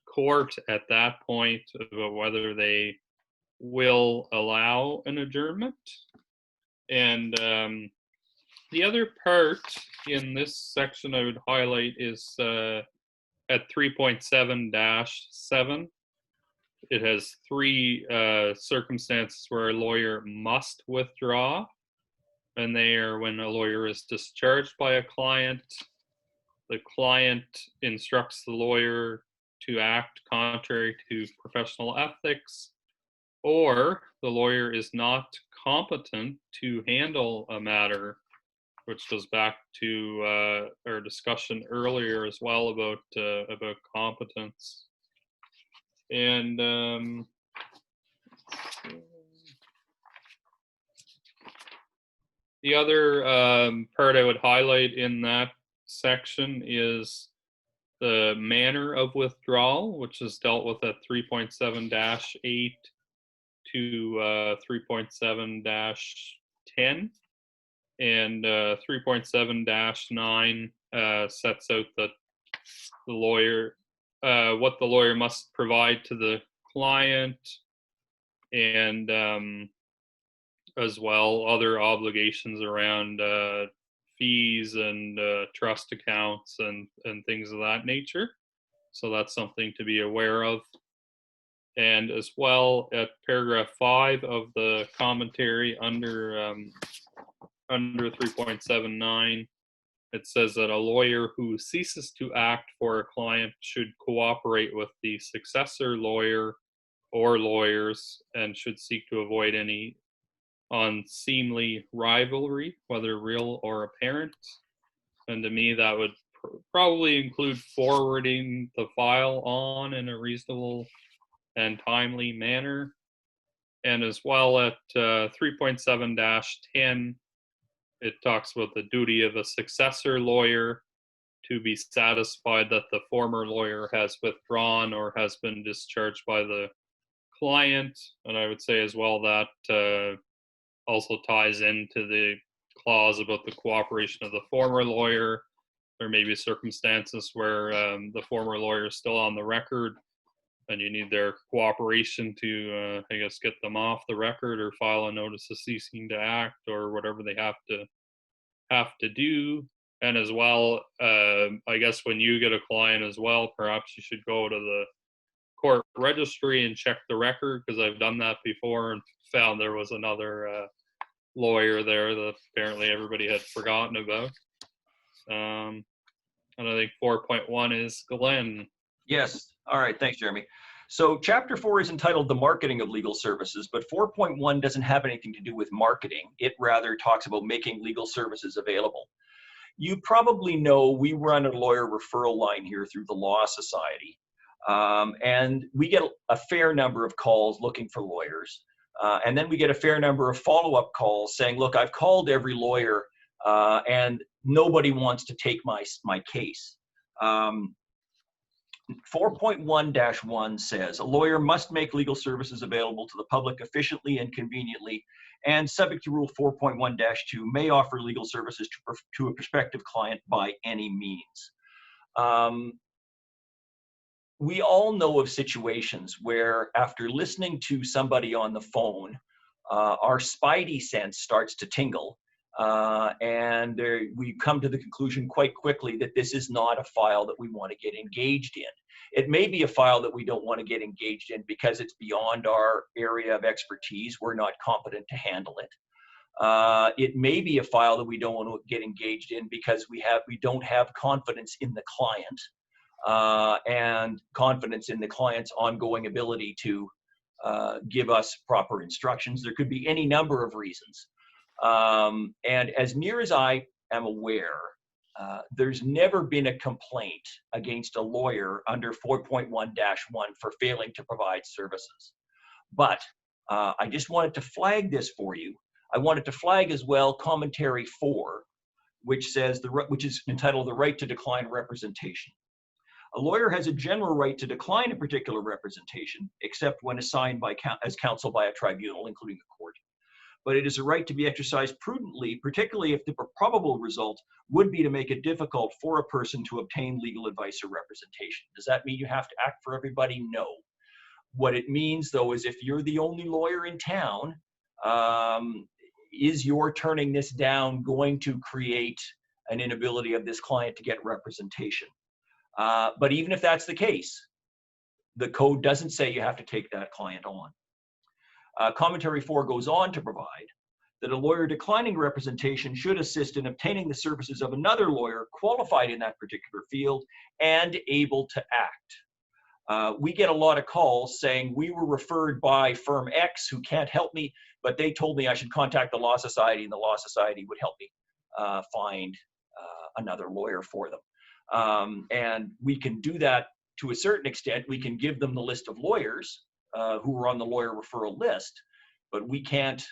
court at that point about whether they will allow an adjournment. And the other part in this section I would highlight is at 3.7-7. It has three circumstances where a lawyer must withdraw, and they are when a lawyer is discharged by a client, the client instructs the lawyer to act contrary to professional ethics, or the lawyer is not competent to handle a matter, which goes back to our discussion earlier as well about competence. And the other part I would highlight in that section is the manner of withdrawal, which is dealt with at 3.7-8 to 3.7-10. And 3.7-9 sets out that the lawyer, what the lawyer must provide to the client, and as well other obligations around fees and trust accounts and things of that nature. So that's something to be aware of. And as well, at paragraph 5 of the commentary under 3.79, it says that a lawyer who ceases to act for a client should cooperate with the successor lawyer or lawyers and should seek to avoid any unseemly rivalry, whether real or apparent. And to me, that would probably include forwarding the file on in a reasonable and timely manner. And as well at 3.7-10, it talks about the duty of a successor lawyer to be satisfied that the former lawyer has withdrawn or has been discharged by the client. And I would say as well that also ties into the clause about the cooperation of the former lawyer. There may be circumstances where the former lawyer is still on the record and you need their cooperation to, I guess, get them off the record or file a notice of ceasing to act or whatever they have to do. And as well, I guess when you get a client as well, perhaps you should go to the court registry and check the record, because I've done that before and found there was another lawyer there that apparently everybody had forgotten about. And I think 4.1 is Glenn. Yes. All right. Thanks, Jeremy. So Chapter 4 is entitled The Marketing of Legal Services, but 4.1 doesn't have anything to do with marketing. It rather talks about making legal services available. You probably know we run a lawyer referral line here through the Law Society, and we get a fair number of calls looking for lawyers. And then we get a fair number of follow-up calls saying, look, I've called every lawyer and nobody wants to take my case. 4.1-1 says a lawyer must make legal services available to the public efficiently and conveniently, and subject to Rule 4.1-2 may offer legal services to a prospective client by any means. We all know of situations where after listening to somebody on the phone, our spidey sense starts to tingle. And we come to the conclusion quite quickly that this is not a file that we want to get engaged in. It may be a file that we don't want to get engaged in because it's beyond our area of expertise. We're not competent to handle it. It may be a file that we don't want to get engaged in because we don't have confidence in the client and confidence in the client's ongoing ability to give us proper instructions. There could be any number of reasons. And as near as I am aware, there's never been a complaint against a lawyer under 4.1-1 for failing to provide services. But I just wanted to flag this for you. I wanted to flag as well Commentary 4, which is entitled The Right to Decline Representation. A lawyer has a general right to decline a particular representation, except when assigned as counsel by a tribunal, including the court. But it is a right to be exercised prudently, particularly if the probable result would be to make it difficult for a person to obtain legal advice or representation. Does that mean you have to act for everybody? No. What it means, though, is if you're the only lawyer in town, is your turning this down going to create an inability of this client to get representation? But even if that's the case, the code doesn't say you have to take that client on. Commentary 4 goes on to provide that a lawyer declining representation should assist in obtaining the services of another lawyer qualified in that particular field and able to act. We get a lot of calls saying we were referred by firm X who can't help me, but they told me I should contact the Law Society and the Law Society would help me find another lawyer for them. And we can do that to a certain extent. We can give them the list of lawyers who are on the lawyer referral list, but we can't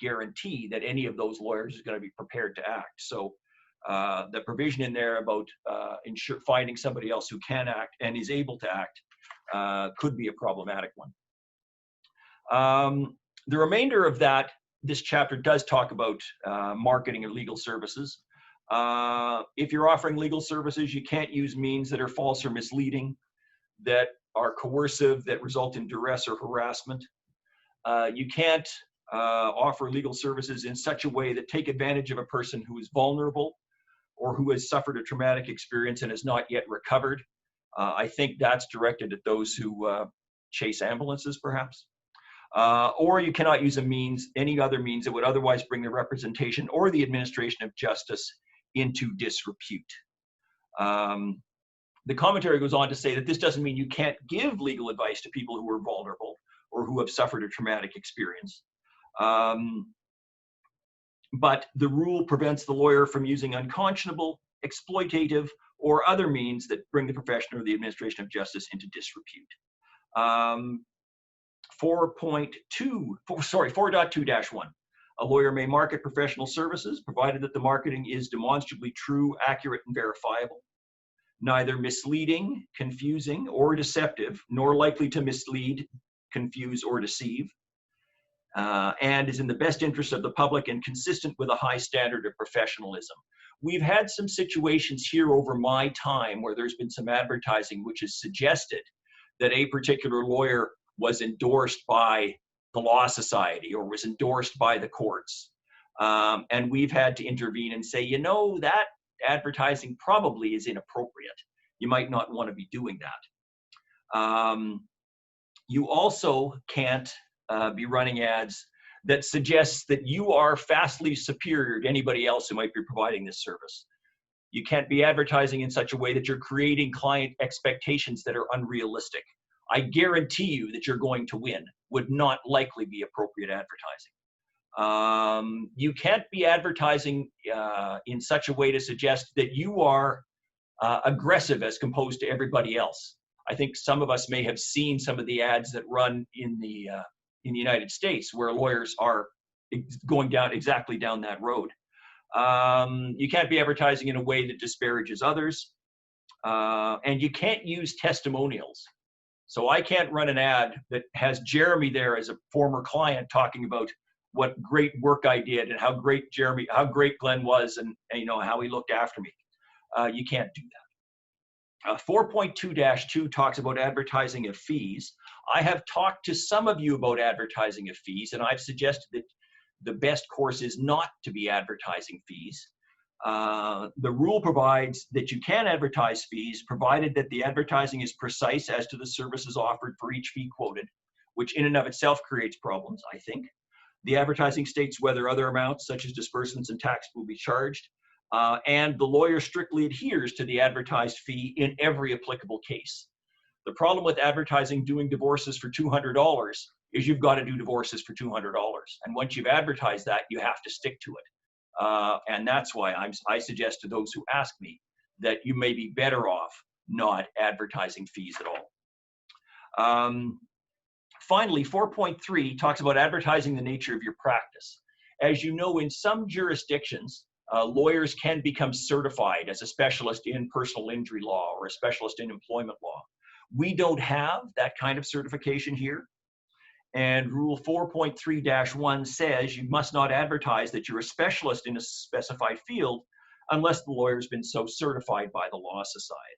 guarantee that any of those lawyers is going to be prepared to act. So the provision in there about finding somebody else who can act and is able to act could be a problematic one. The remainder of this chapter does talk about marketing of legal services. If you're offering legal services, you can't use means that are false or misleading, that are coercive, that result in duress or harassment. You can't offer legal services in such a way that take advantage of a person who is vulnerable or who has suffered a traumatic experience and has not yet recovered. I think that's directed at those who chase ambulances, perhaps. Or you cannot use any other means that would otherwise bring the representation or the administration of justice into disrepute. The commentary goes on to say that this doesn't mean you can't give legal advice to people who are vulnerable or who have suffered a traumatic experience. But the rule prevents the lawyer from using unconscionable, exploitative, or other means that bring the profession or the administration of justice into disrepute. 4.2-1. A lawyer may market professional services, provided that the marketing is demonstrably true, accurate, and verifiable, neither misleading, confusing, or deceptive, nor likely to mislead, confuse, or deceive, and is in the best interest of the public and consistent with a high standard of professionalism. We've had some situations here over my time where there's been some advertising which has suggested that a particular lawyer was endorsed by the Law Society or was endorsed by the courts. And we've had to intervene and say, you know, that advertising probably is inappropriate. You might not want to be doing that. You also can't be running ads that suggests that you are vastly superior to anybody else who might be providing this service. You can't be advertising in such a way that you're creating client expectations that are unrealistic. I guarantee you that you're going to win would not likely be appropriate advertising. You can't be advertising in such a way to suggest that you are aggressive as composed to everybody else. I think some of us may have seen some of the ads that run in the United States where lawyers are going exactly down that road. You can't be advertising in a way that disparages others, and you can't use testimonials. So I can't run an ad that has Jeremy there as a former client talking about what great work I did and how great Glenn was, and you know how he looked after me. You can't do that. 4.2-2 talks about advertising of fees. I have talked to some of you about advertising of fees, and I've suggested that the best course is not to be advertising fees. The rule provides that you can advertise fees provided that the advertising is precise as to the services offered for each fee quoted, which in and of itself creates problems, I think. The advertising states whether other amounts such as disbursements and tax will be charged, and the lawyer strictly adheres to the advertised fee in every applicable case. The problem with advertising doing divorces for $200 is you've got to do divorces for $200. And once you've advertised that, you have to stick to it. And that's why I suggest to those who ask me that you may be better off not advertising fees at all. Finally, 4.3 talks about advertising the nature of your practice. As you know, in some jurisdictions, lawyers can become certified as a specialist in personal injury law or a specialist in employment law. We don't have that kind of certification here. And Rule 4.3-1 says you must not advertise that you're a specialist in a specified field unless the lawyer's been so certified by the Law Society.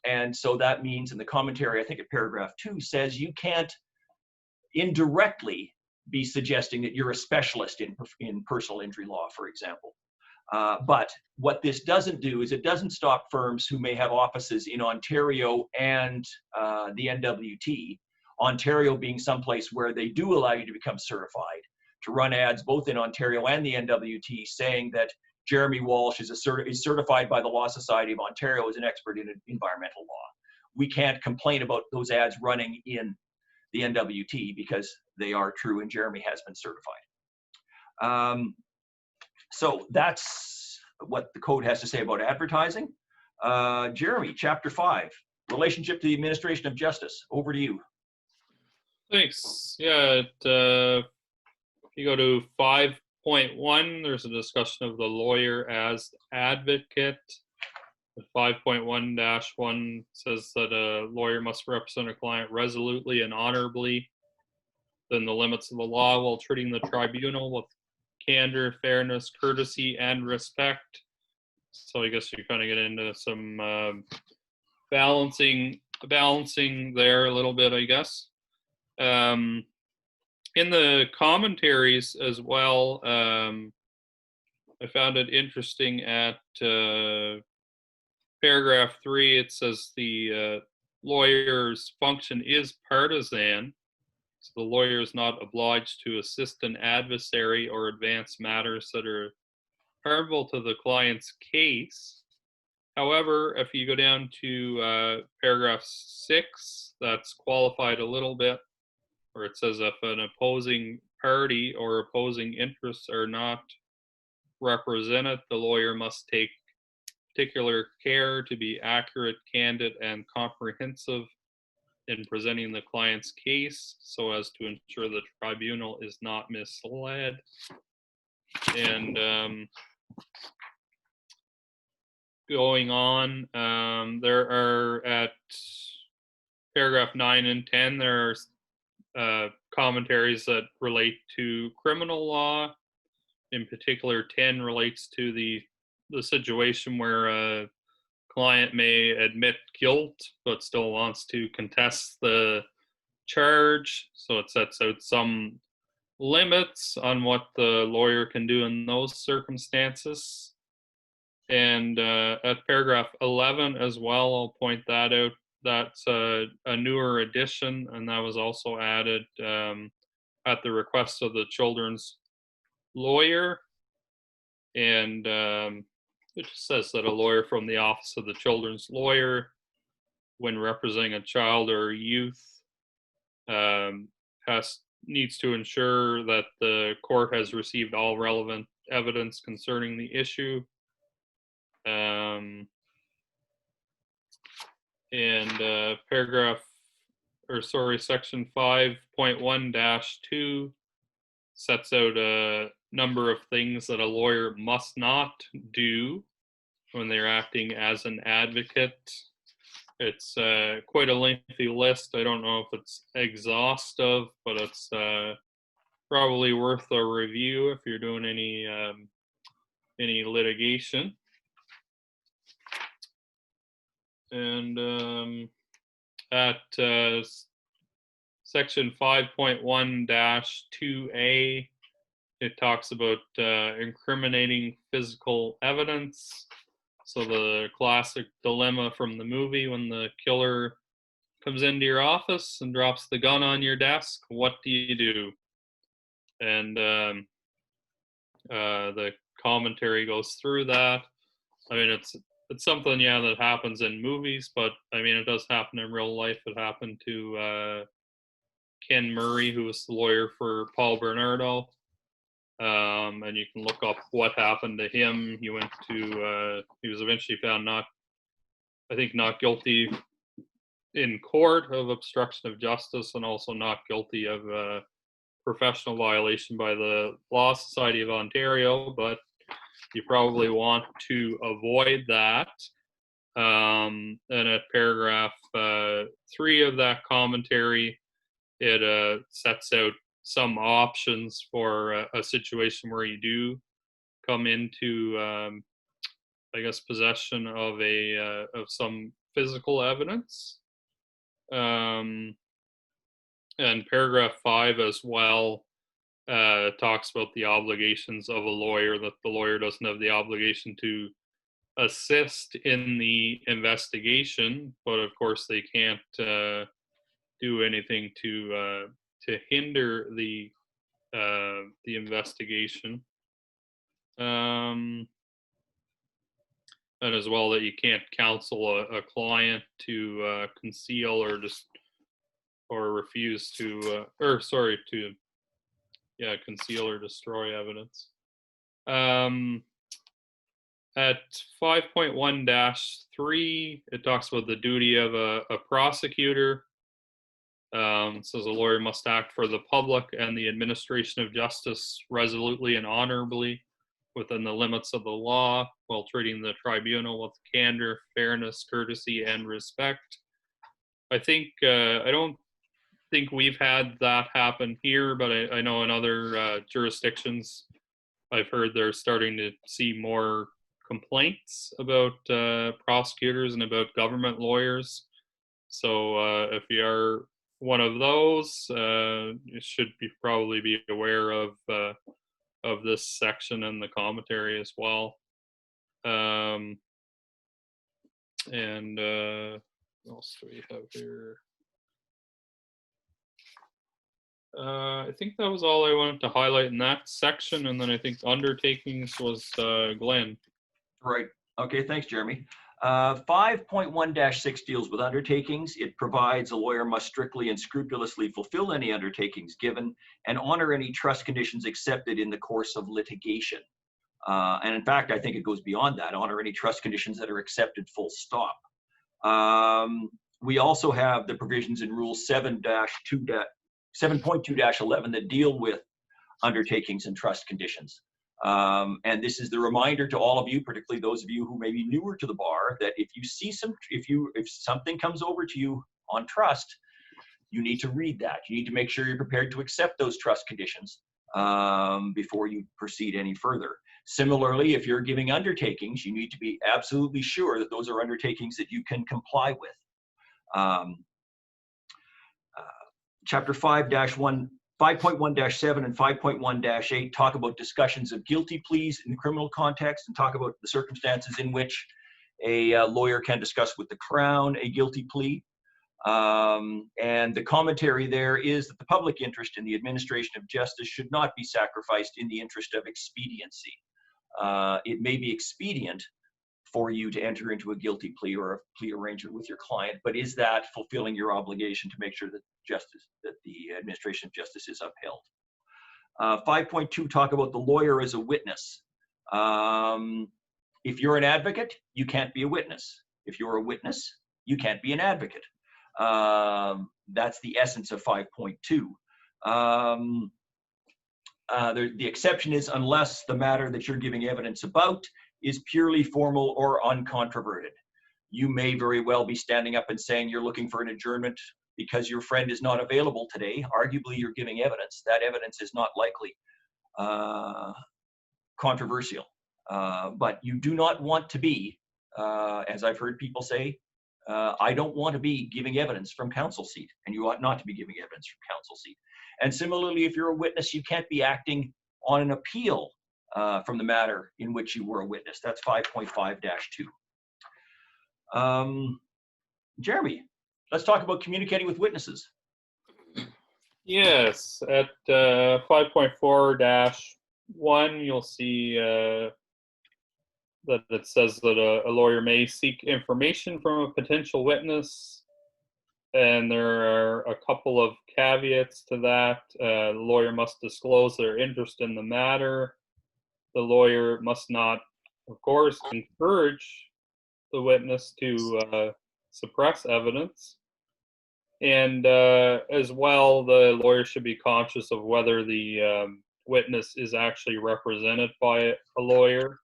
And so that means in the commentary, I think at paragraph 2 says you can't indirectly be suggesting that you're a specialist in personal injury law, for example. But what this doesn't do is it doesn't stop firms who may have offices in Ontario and the NWT, Ontario being someplace where they do allow you to become certified, to run ads both in Ontario and the NWT saying that Jeremy Walsh is certified by the Law Society of Ontario as an expert in environmental law. We can't complain about those ads running in the NWT because they are true and Jeremy has been certified. So that's what the code has to say about advertising. Jeremy, Chapter 5, Relationship to the Administration of Justice. Over to you. Thanks. Yeah, if you go to 5.1, there's a discussion of the lawyer as advocate. 5.1-1 says that a lawyer must represent a client resolutely and honorably within the limits of the law while treating the tribunal with candor, fairness, courtesy, and respect. So I guess you kind of get into some balancing there a little bit, I guess. In the commentaries as well, I found it interesting at paragraph 3, it says the lawyer's function is partisan. So the lawyer is not obliged to assist an adversary or advance matters that are harmful to the client's case. However, if you go down to paragraph 6, that's qualified a little bit, where it says if an opposing party or opposing interests are not represented, the lawyer must take particular care to be accurate, candid, and comprehensive in presenting the client's case so as to ensure the tribunal is not misled. And going on, there are at paragraph 9 and 10, there are commentaries that relate to criminal law. In particular, 10 relates to the situation where a client may admit guilt but still wants to contest the charge. So it sets out some limits on what the lawyer can do in those circumstances. And at paragraph 11 as well, I'll point that out. That's a newer addition, and that was also added at the request of the children's lawyer. And it just says that a lawyer from the office of the children's lawyer, when representing a child or a youth, needs to ensure that the court has received all relevant evidence concerning the issue. And section 5.1-2 sets out a number of things that a lawyer must not do when they're acting as an advocate. It's quite a lengthy list. I don't know if it's exhaustive, but it's probably worth a review if you're doing any litigation. And at section 5.1-2A, it talks about incriminating physical evidence. So the classic dilemma from the movie, when the killer comes into your office and drops the gun on your desk, what do you do? And the commentary goes through that. I mean, it's something, yeah, that happens in movies, but I mean, it does happen in real life. It happened to Ken Murray, who was the lawyer for Paul Bernardo. And you can look up what happened to him. He went to, he was eventually found not guilty in court of obstruction of justice, and also not guilty of professional violation by the Law Society of Ontario, but you probably want to avoid that. And at paragraph 3 of that commentary, it sets out some options for a situation where you do come into, I guess, possession of of some physical evidence. And paragraph 5 as well talks about the obligations of a lawyer, that the lawyer doesn't have the obligation to assist in the investigation, but of course they can't do anything to hinder the investigation. And as well, that you can't counsel a client to conceal or refuse to conceal or destroy evidence. At 5.1-3, it talks about the duty of a prosecutor. It says a lawyer must act for the public and the administration of justice resolutely and honorably within the limits of the law, while treating the tribunal with candor, fairness, courtesy, and respect. I don't think we've had that happen here, but I know in other jurisdictions, I've heard they're starting to see more complaints about prosecutors and about government lawyers. So if you are one of those, you should probably be aware of this section and the commentary as well. And what else do we have here? I think that was all I wanted to highlight in that section, and then I think undertakings was Glenn. Right. Okay, thanks, Jeremy. 5.1-6 deals with undertakings. It provides a lawyer must strictly and scrupulously fulfill any undertakings given and honor any trust conditions accepted in the course of litigation. And in fact, I think it goes beyond that, honor any trust conditions that are accepted, full stop. we also have the provisions in Rule 7.2-11 that deal with undertakings and trust conditions. And this is the reminder to all of you, particularly those of you who may be newer to the bar, that if something comes over to you on trust, you need to read that. You need to make sure you're prepared to accept those trust conditions before you proceed any further. Similarly, if you're giving undertakings, you need to be absolutely sure that those are undertakings that you can comply with. Chapter 5-1, 5.1-7 and 5.1-8 talk about discussions of guilty pleas in the criminal context and talk about the circumstances in which a lawyer can discuss with the Crown a guilty plea. And the commentary there is that the public interest in the administration of justice should not be sacrificed in the interest of expediency. It may be expedient for you to enter into a guilty plea or a plea arrangement with your client, but is that fulfilling your obligation to make sure that the administration of justice is upheld? 5.2 talk about the lawyer as a witness. If you're an advocate, you can't be a witness. If you're a witness, you can't be an advocate. That's the essence of 5.2. The exception is unless the matter that you're giving evidence about is purely formal or uncontroverted. You may very well be standing up and saying you're looking for an adjournment because your friend is not available today. Arguably, you're giving evidence. That evidence is not likely controversial. But you do not want to be, as I've heard people say, I don't want to be giving evidence from counsel seat, and you ought not to be giving evidence from counsel seat. And similarly, if you're a witness, you can't be acting on an appeal from the matter in which you were a witness. That's 5.5-2. Jeremy, let's talk about communicating with witnesses. Yes, at 5.4-1, you'll see that it says that a lawyer may seek information from a potential witness, and there are a couple of caveats to that. The lawyer must disclose their interest in the matter. The lawyer must not, of course, encourage the witness to suppress evidence. And as well, the lawyer should be conscious of whether the witness is actually represented by a lawyer.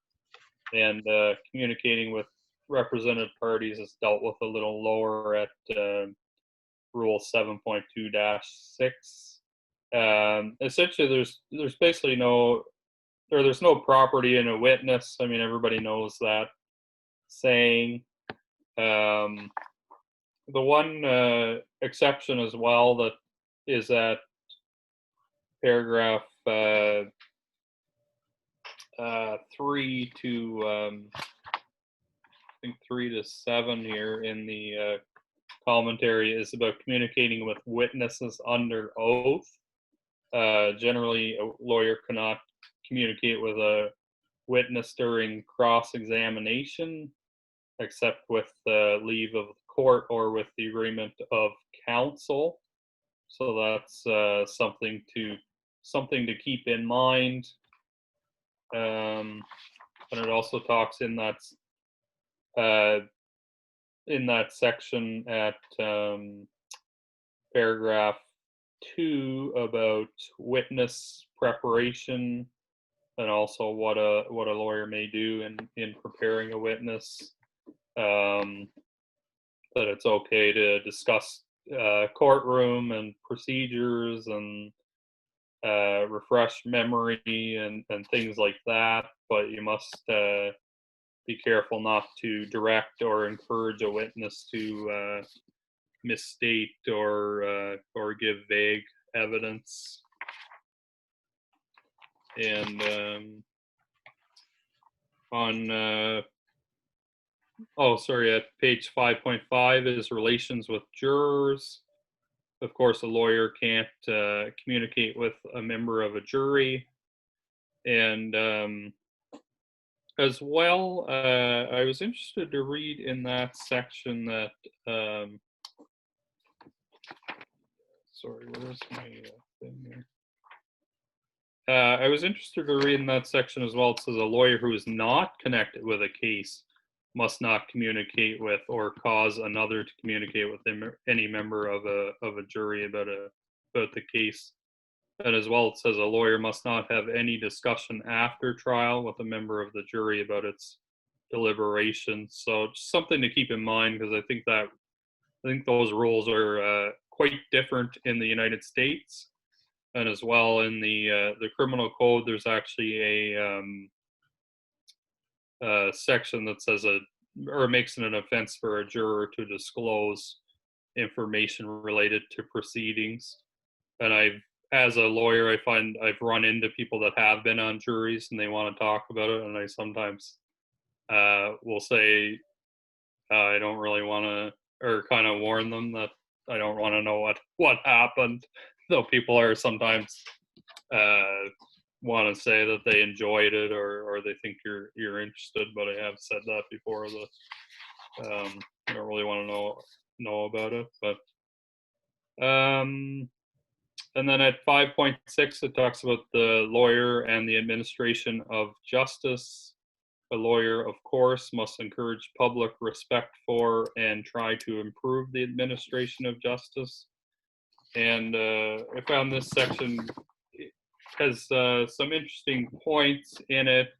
And communicating with represented parties is dealt with a little lower at Rule 7.2-6. Essentially, there's basically there's no property in a witness. I mean, everybody knows that saying. The one exception as well that is at paragraph 3 to 3 to 7 here in the commentary is about communicating with witnesses under oath. Generally, a lawyer cannot communicate with a witness during cross-examination, except with the leave of the court or with the agreement of counsel. So that's something to keep in mind. And it also talks in that section at paragraph 2 about witness preparation, and also what a lawyer may do in preparing a witness. That it's okay to discuss courtroom and procedures and refresh memory and things like that, but you must be careful not to direct or encourage a witness to misstate or give vague evidence. And at page 5.5 is relations with jurors. Of course, a lawyer can't communicate with a member of a jury. And as well, I was interested to read in that section that, sorry, where's my thing here? I was interested to read in that section as well. It says a lawyer who is not connected with a case must not communicate with or cause another to communicate with any member of a jury about the case. And as well, it says a lawyer must not have any discussion after trial with a member of the jury about its deliberations. So just something to keep in mind, because I think those rules are quite different in the United States, and as well in the criminal code. There's actually a section that says or makes it an offense for a juror to disclose information related to proceedings. And as a lawyer, I find I've run into people that have been on juries and they want to talk about it, and I sometimes will say I don't really want to, or kind of warn them that I don't want to know what happened. Though people are sometimes want to say that they enjoyed it or they think you're interested, but I have said that before. That I don't really want to know about it, but. And then at 5.6, it talks about the lawyer and the administration of justice. A lawyer, of course, must encourage public respect for and try to improve the administration of justice. And I found this section has some interesting points in it,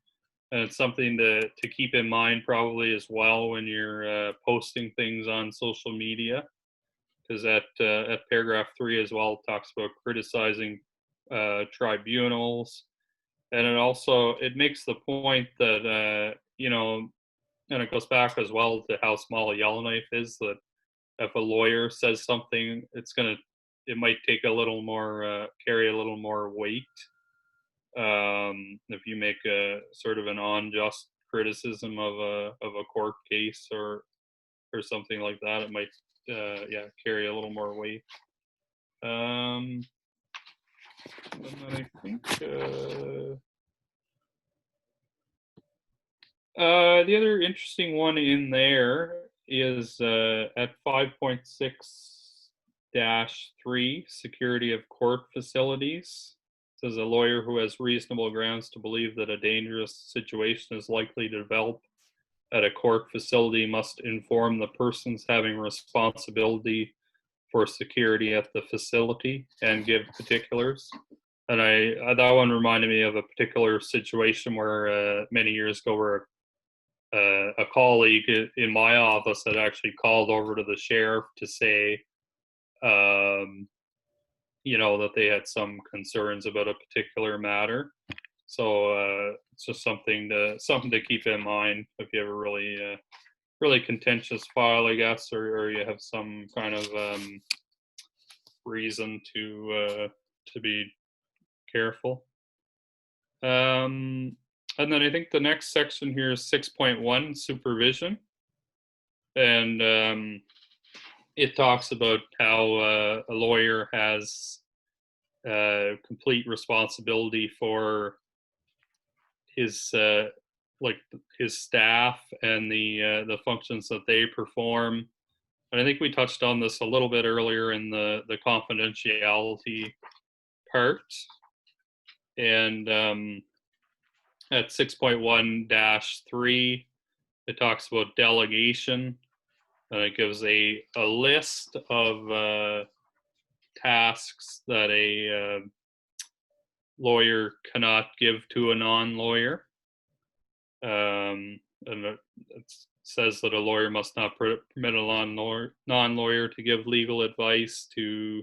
and it's something to keep in mind probably as well when you're posting things on social media. Because at paragraph 3 as well, it talks about criticizing tribunals, and it makes the point that and it goes back as well to how small a Yellowknife is. That if a lawyer says something, it might take a little more carry a little more weight. If you make a sort of an unjust criticism of a court case or something like that, it might carry a little more weight. And then I think the other interesting one in there is at 5.6-3, security of court facilities. It says a lawyer who has reasonable grounds to believe that a dangerous situation is likely to develop at a court facility must inform the persons having responsibility for security at the facility and give particulars. And that one reminded me of a particular situation where many years ago, where a colleague in my office had actually called over to the sheriff to say, that they had some concerns about a particular matter. So it's just something to keep in mind if you have a really contentious file, I guess, or you have some kind of reason to be careful. And then I think the next section here is 6.1, supervision, and it talks about how a lawyer has complete responsibility for his staff and the functions that they perform. And I think we touched on this a little bit earlier in the confidentiality part. And at 6.1-3, it talks about delegation, and it gives a list of tasks that a lawyer cannot give to a non-lawyer. And it says that a lawyer must not permit a non-lawyer to give legal advice, to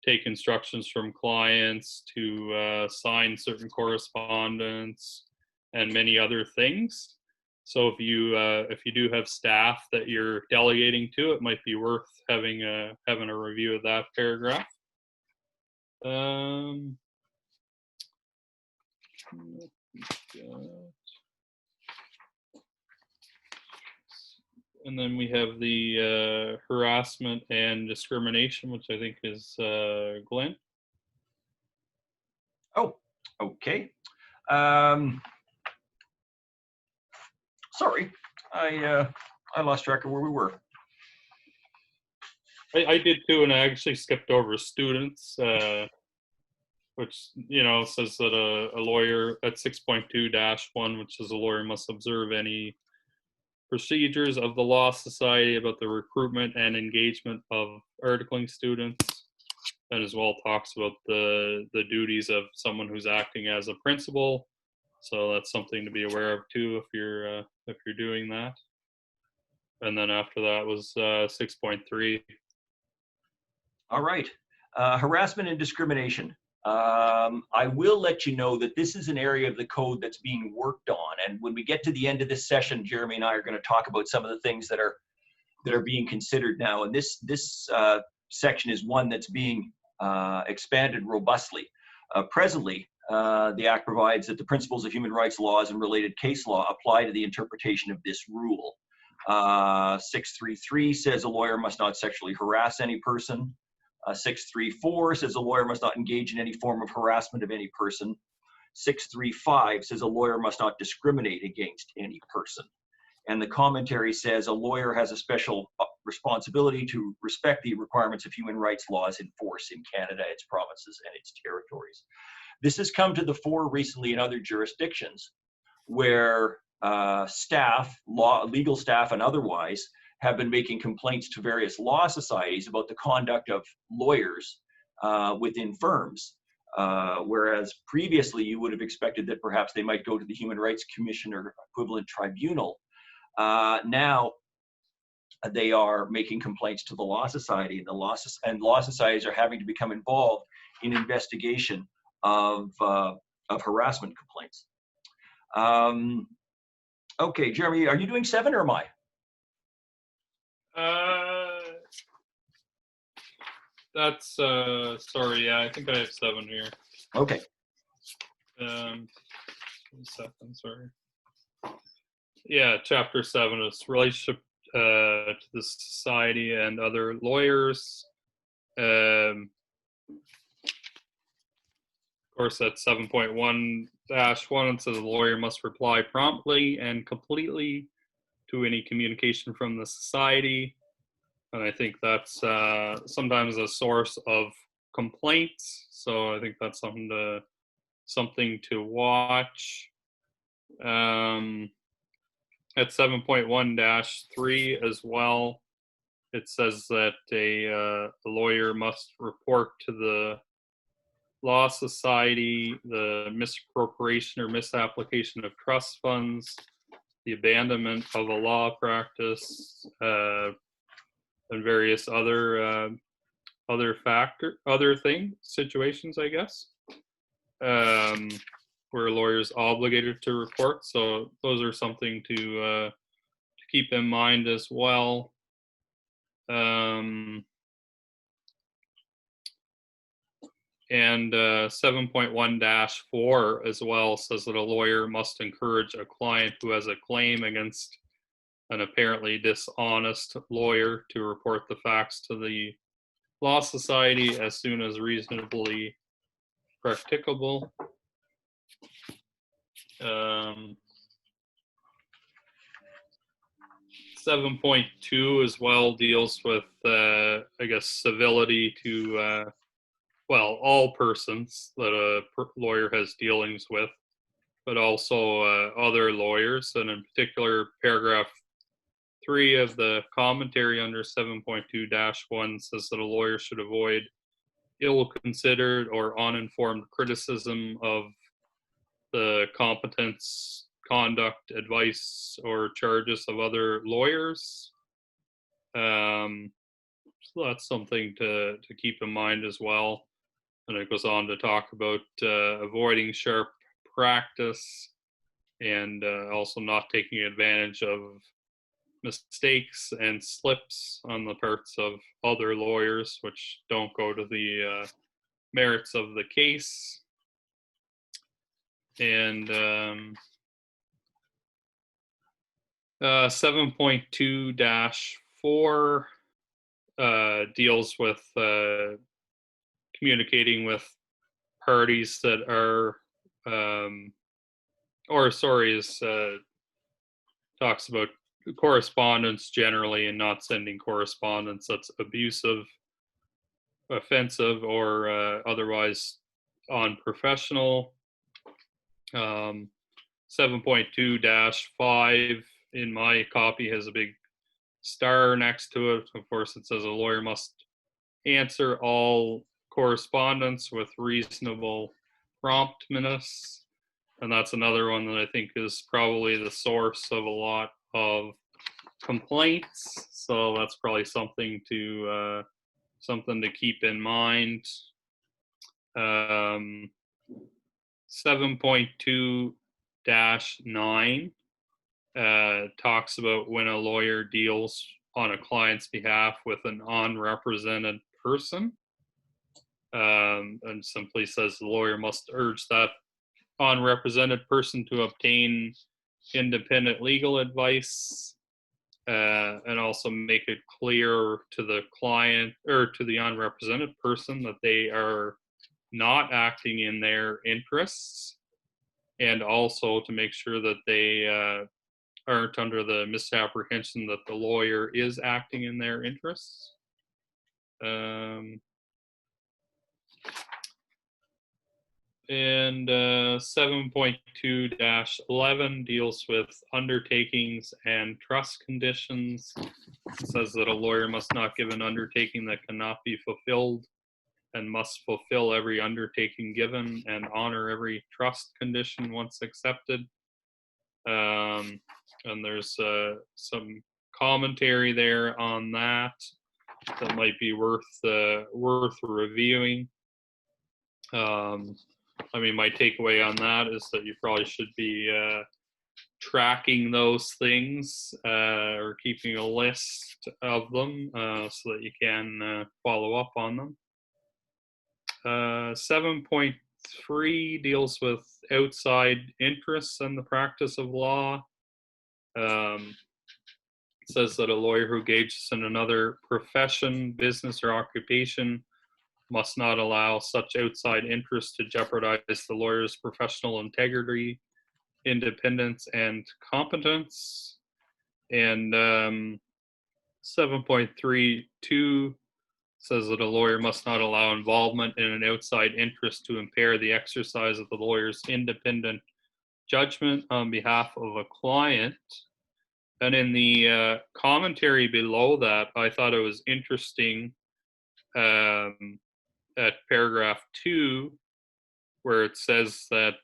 take instructions from clients, to sign certain correspondence, and many other things. So if you do have staff that you're delegating to, it might be worth having a review of that paragraph. And then we have the harassment and discrimination, which I think is Glenn. Oh, okay. Sorry, I lost track of where we were. I did too, and I actually skipped over students, which says that a lawyer at 6.2-1, which says a lawyer must observe any procedures of the Law Society, about the recruitment and engagement of articling students, and as well talks about the duties of someone who's acting as a principal. So that's something to be aware of too if you're doing that. And then after that was 6.3. All right. Harassment and discrimination. I will let you know that this is an area of the code that's being worked on. And when we get to the end of this session, Jeremy and I are going to talk about some of the things that are being considered now. And this section is one that's being expanded robustly. Presently, the Act provides that the principles of human rights laws and related case law apply to the interpretation of this rule. 633 says a lawyer must not sexually harass any person. 634 says a lawyer must not engage in any form of harassment of any person. 635 says a lawyer must not discriminate against any person. And the commentary says a lawyer has a special responsibility to respect the requirements of human rights laws in force in Canada, its provinces, and its territories. This has come to the fore recently in other jurisdictions where legal staff and otherwise, have been making complaints to various law societies about the conduct of lawyers within firms. Whereas previously you would have expected that perhaps they might go to the Human Rights Commission or equivalent tribunal. Now they are making complaints to the Law Society, and law societies are having to become involved in investigation of harassment complaints. Okay, Jeremy, are you doing 7 or am I? That's sorry, yeah, I think I have 7 here. Okay. 2 seconds, sorry. Yeah, chapter 7 is relationship to the society and other lawyers. Of course, that's 7.1-1. It says the lawyer must reply promptly and completely to any communication from the society. And I think that's sometimes a source of complaints. So I think that's something to watch. At 7.1-3 as well, it says that a lawyer must report to the Law Society the misappropriation or misapplication of trust funds, the abandonment of a law practice, and various other situations, I guess, where a lawyer is obligated to report. So those are something to keep in mind as well. And 7.1-4 as well says that a lawyer must encourage a client who has a claim against an apparently dishonest lawyer to report the facts to the Law Society as soon as reasonably practicable. 7.2 as well deals with, I guess, civility to all persons that a lawyer has dealings with, but also other lawyers. And in particular, paragraph 3 of the commentary under 7.2-1 says that a lawyer should avoid ill-considered or uninformed criticism of the competence, conduct, advice, or charges of other lawyers. So that's something to keep in mind as well. And it goes on to talk about avoiding sharp practice and also not taking advantage of mistakes and slips on the parts of other lawyers, which don't go to the merits of the case. And 7.2-4 deals with communicating with parties that are, talks about correspondence generally and not sending correspondence that's abusive, offensive, or otherwise unprofessional. 7.2-5 in my copy has a big star next to it. Of course, it says a lawyer must answer all correspondence with reasonable promptness. And that's another one that I think is probably the source of a lot of complaints. So that's probably something to keep in mind. 7.2-9 talks about when a lawyer deals on a client's behalf with an unrepresented person, and simply says the lawyer must urge that unrepresented person to obtain independent legal advice, and also make it clear to the client or to the unrepresented person that they are not acting in their interests, and also to make sure that they aren't under the misapprehension that the lawyer is acting in their interests. And 7.2-11 deals with undertakings and trust conditions. It says that a lawyer must not give an undertaking that cannot be fulfilled, and must fulfill every undertaking given and honor every trust condition once accepted. And there's some commentary there on that might be worth reviewing. I mean, my takeaway on that is that you probably should be tracking those things, or keeping a list of them, so that you can follow up on them. 7.3 deals with outside interests and the practice of law. It says that a lawyer who engages in another profession, business, or occupation must not allow such outside interests to jeopardize the lawyer's professional integrity, independence, and competence. And 7.32 says that a lawyer must not allow involvement in an outside interest to impair the exercise of the lawyer's independent judgment on behalf of a client. And in the commentary below that, I thought it was interesting, at paragraph 2, where it says that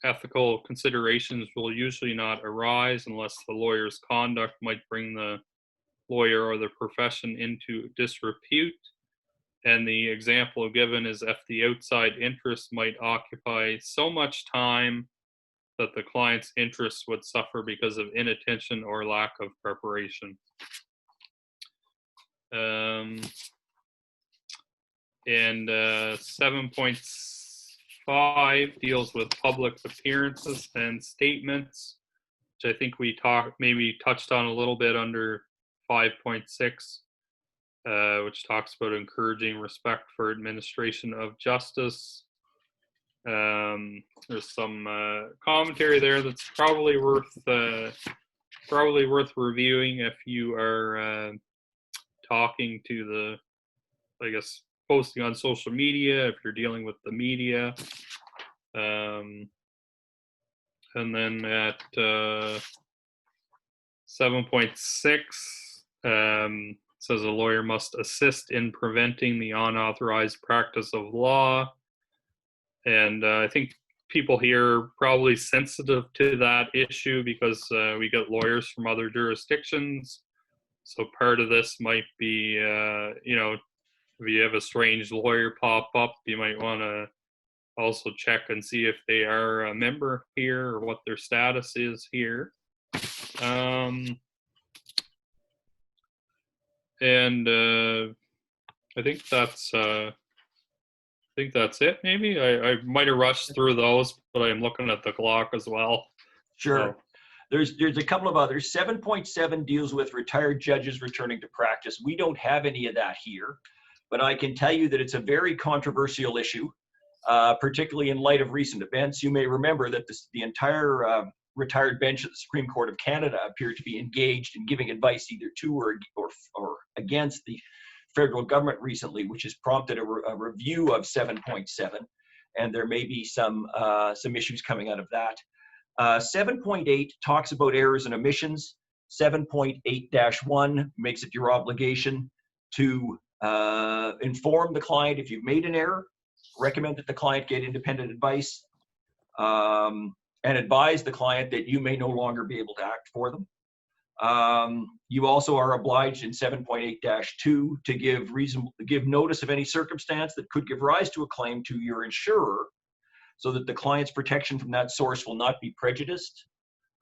ethical considerations will usually not arise unless the lawyer's conduct might bring the lawyer or the profession into disrepute. And the example given is if the outside interest might occupy so much time that the client's interests would suffer because of inattention or lack of preparation. And 7.5 deals with public appearances and statements, which I think we touched on a little bit under 5.6, which talks about encouraging respect for administration of justice. There's some commentary there that's probably worth reviewing if you are talking to the, I guess, posting on social media, if you're dealing with the media. And then at 7.6, says a lawyer must assist in preventing the unauthorized practice of law. And I think people here are probably sensitive to that issue because we get lawyers from other jurisdictions. So part of this might be, if you have a strange lawyer pop up, you might want to also check and see if they are a member here or what their status is here. And I think that's it. Maybe I might have rushed through those, but I'm looking at the clock as well. Sure. So. There's a couple of others. 7.7 deals with retired judges returning to practice. We don't have any of that here, but I can tell you that it's a very controversial issue, particularly in light of recent events. You may remember that the entire retired bench at the Supreme Court of Canada appeared to be engaged in giving advice either to or against the federal government recently, which has prompted a review of 7.7, and there may be some issues coming out of that. 7.8 talks about errors and omissions. 7.8-1 makes it your obligation to inform the client if you've made an error, recommend that the client get independent advice, and advise the client that you may no longer be able to act for them. You also are obliged in 7.8-2 to give notice of any circumstance that could give rise to a claim to your insurer, so that the client's protection from that source will not be prejudiced.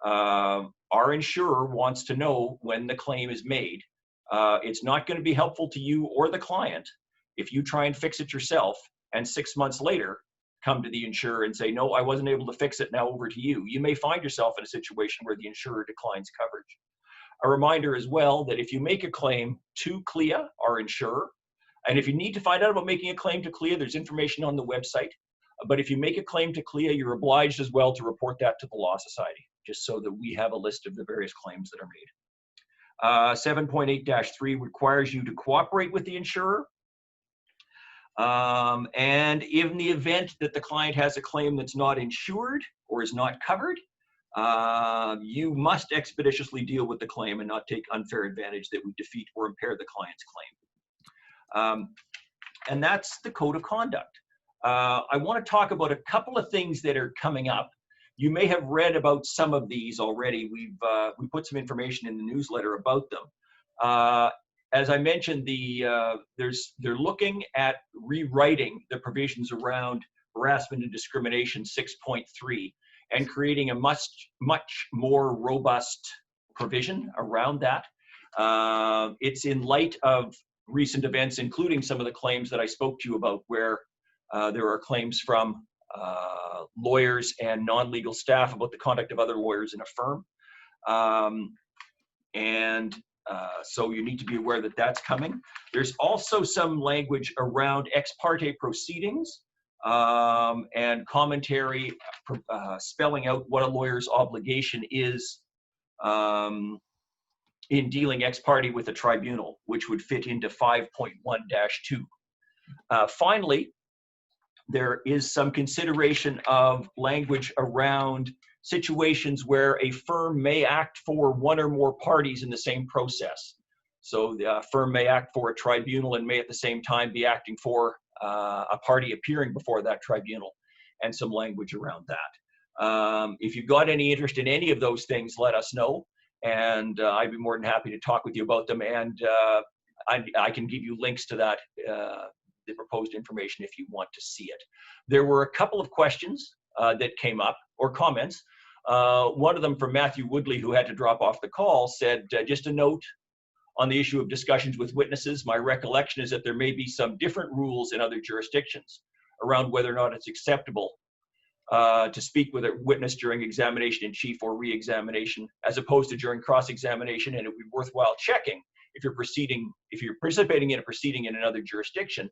Our insurer wants to know when the claim is made. It's not going to be helpful to you or the client if you try and fix it yourself and 6 months later come to the insurer and say, no, I wasn't able to fix it, now over to you. You may find yourself in a situation where the insurer declines coverage. A reminder as well that if you make a claim to CLIA, our insurer, and if you need to find out about making a claim to CLIA, there's information on the website. But if you make a claim to CLIA, you're obliged as well to report that to the Law Society, just so that we have a list of the various claims that are made. 7.8-3 requires you to cooperate with the insurer. And in the event that the client has a claim that's not insured or is not covered, you must expeditiously deal with the claim and not take unfair advantage that would defeat or impair the client's claim. And that's the code of conduct. I want to talk about a couple of things that are coming up. You may have read about some of these already. We put some information in the newsletter about them. As I mentioned, they're looking at rewriting the provisions around harassment and discrimination 6.3 and creating a much more robust provision around that. It's in light of recent events, including some of the claims that I spoke to you about, where there are claims from lawyers and non-legal staff about the conduct of other lawyers in a firm. So you need to be aware that that's coming. There's also some language around ex parte proceedings and commentary spelling out what a lawyer's obligation is in dealing ex parte with a tribunal, which would fit into 5.1-2. Finally, there is some consideration of language around situations where a firm may act for one or more parties in the same process. So the firm may act for a tribunal and may at the same time be acting for a party appearing before that tribunal, and some language around that. If you've got any interest in any of those things, let us know, and I'd be more than happy to talk with you about them, and I can give you links to that, the proposed information, if you want to see it. There were a couple of questions that came up, or comments. One of them from Matthew Woodley, who had to drop off the call, said, just a note on the issue of discussions with witnesses. My recollection is that there may be some different rules in other jurisdictions around whether or not it's acceptable to speak with a witness during examination in chief or re-examination, as opposed to during cross-examination, and it would be worthwhile checking if you're participating in a proceeding in another jurisdiction.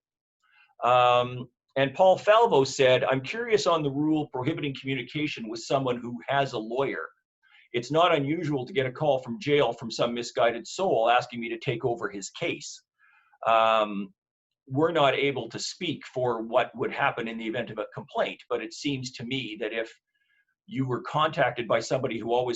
And Paul Falvo said, I'm curious on the rule prohibiting communication with someone who has a lawyer. It's not unusual to get a call from jail from some misguided soul asking me to take over his case. We're not able to speak for what would happen in the event of a complaint, but it seems to me that if you were contacted by somebody who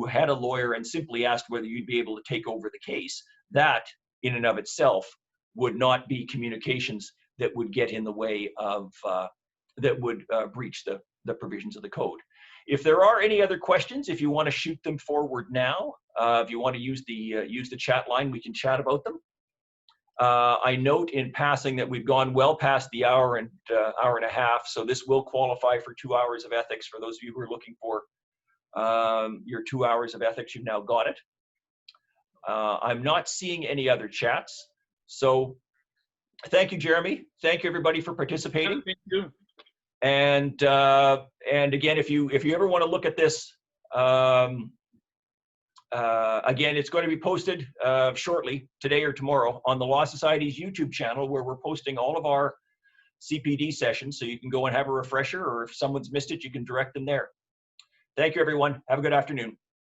had a lawyer and simply asked whether you'd be able to take over the case, that in and of itself would not be communications that would get in the way of, that would breach the provisions of the code. If there are any other questions, if you want to shoot them forward now, if you want to use the chat line, we can chat about them. I note in passing that we've gone well past the hour and a half, so this will qualify for 2 hours of ethics. For those of you who are looking for your 2 hours of ethics, you've now got it. I'm not seeing any other chats, so thank you, Jeremy. Thank you, everybody, for participating. Thank you. And again, if you ever want to look at this, again, it's going to be posted shortly, today or tomorrow, on the Law Society's YouTube channel, where we're posting all of our CPD sessions, so you can go and have a refresher, or if someone's missed it, you can direct them there. Thank you, everyone. Have a good afternoon.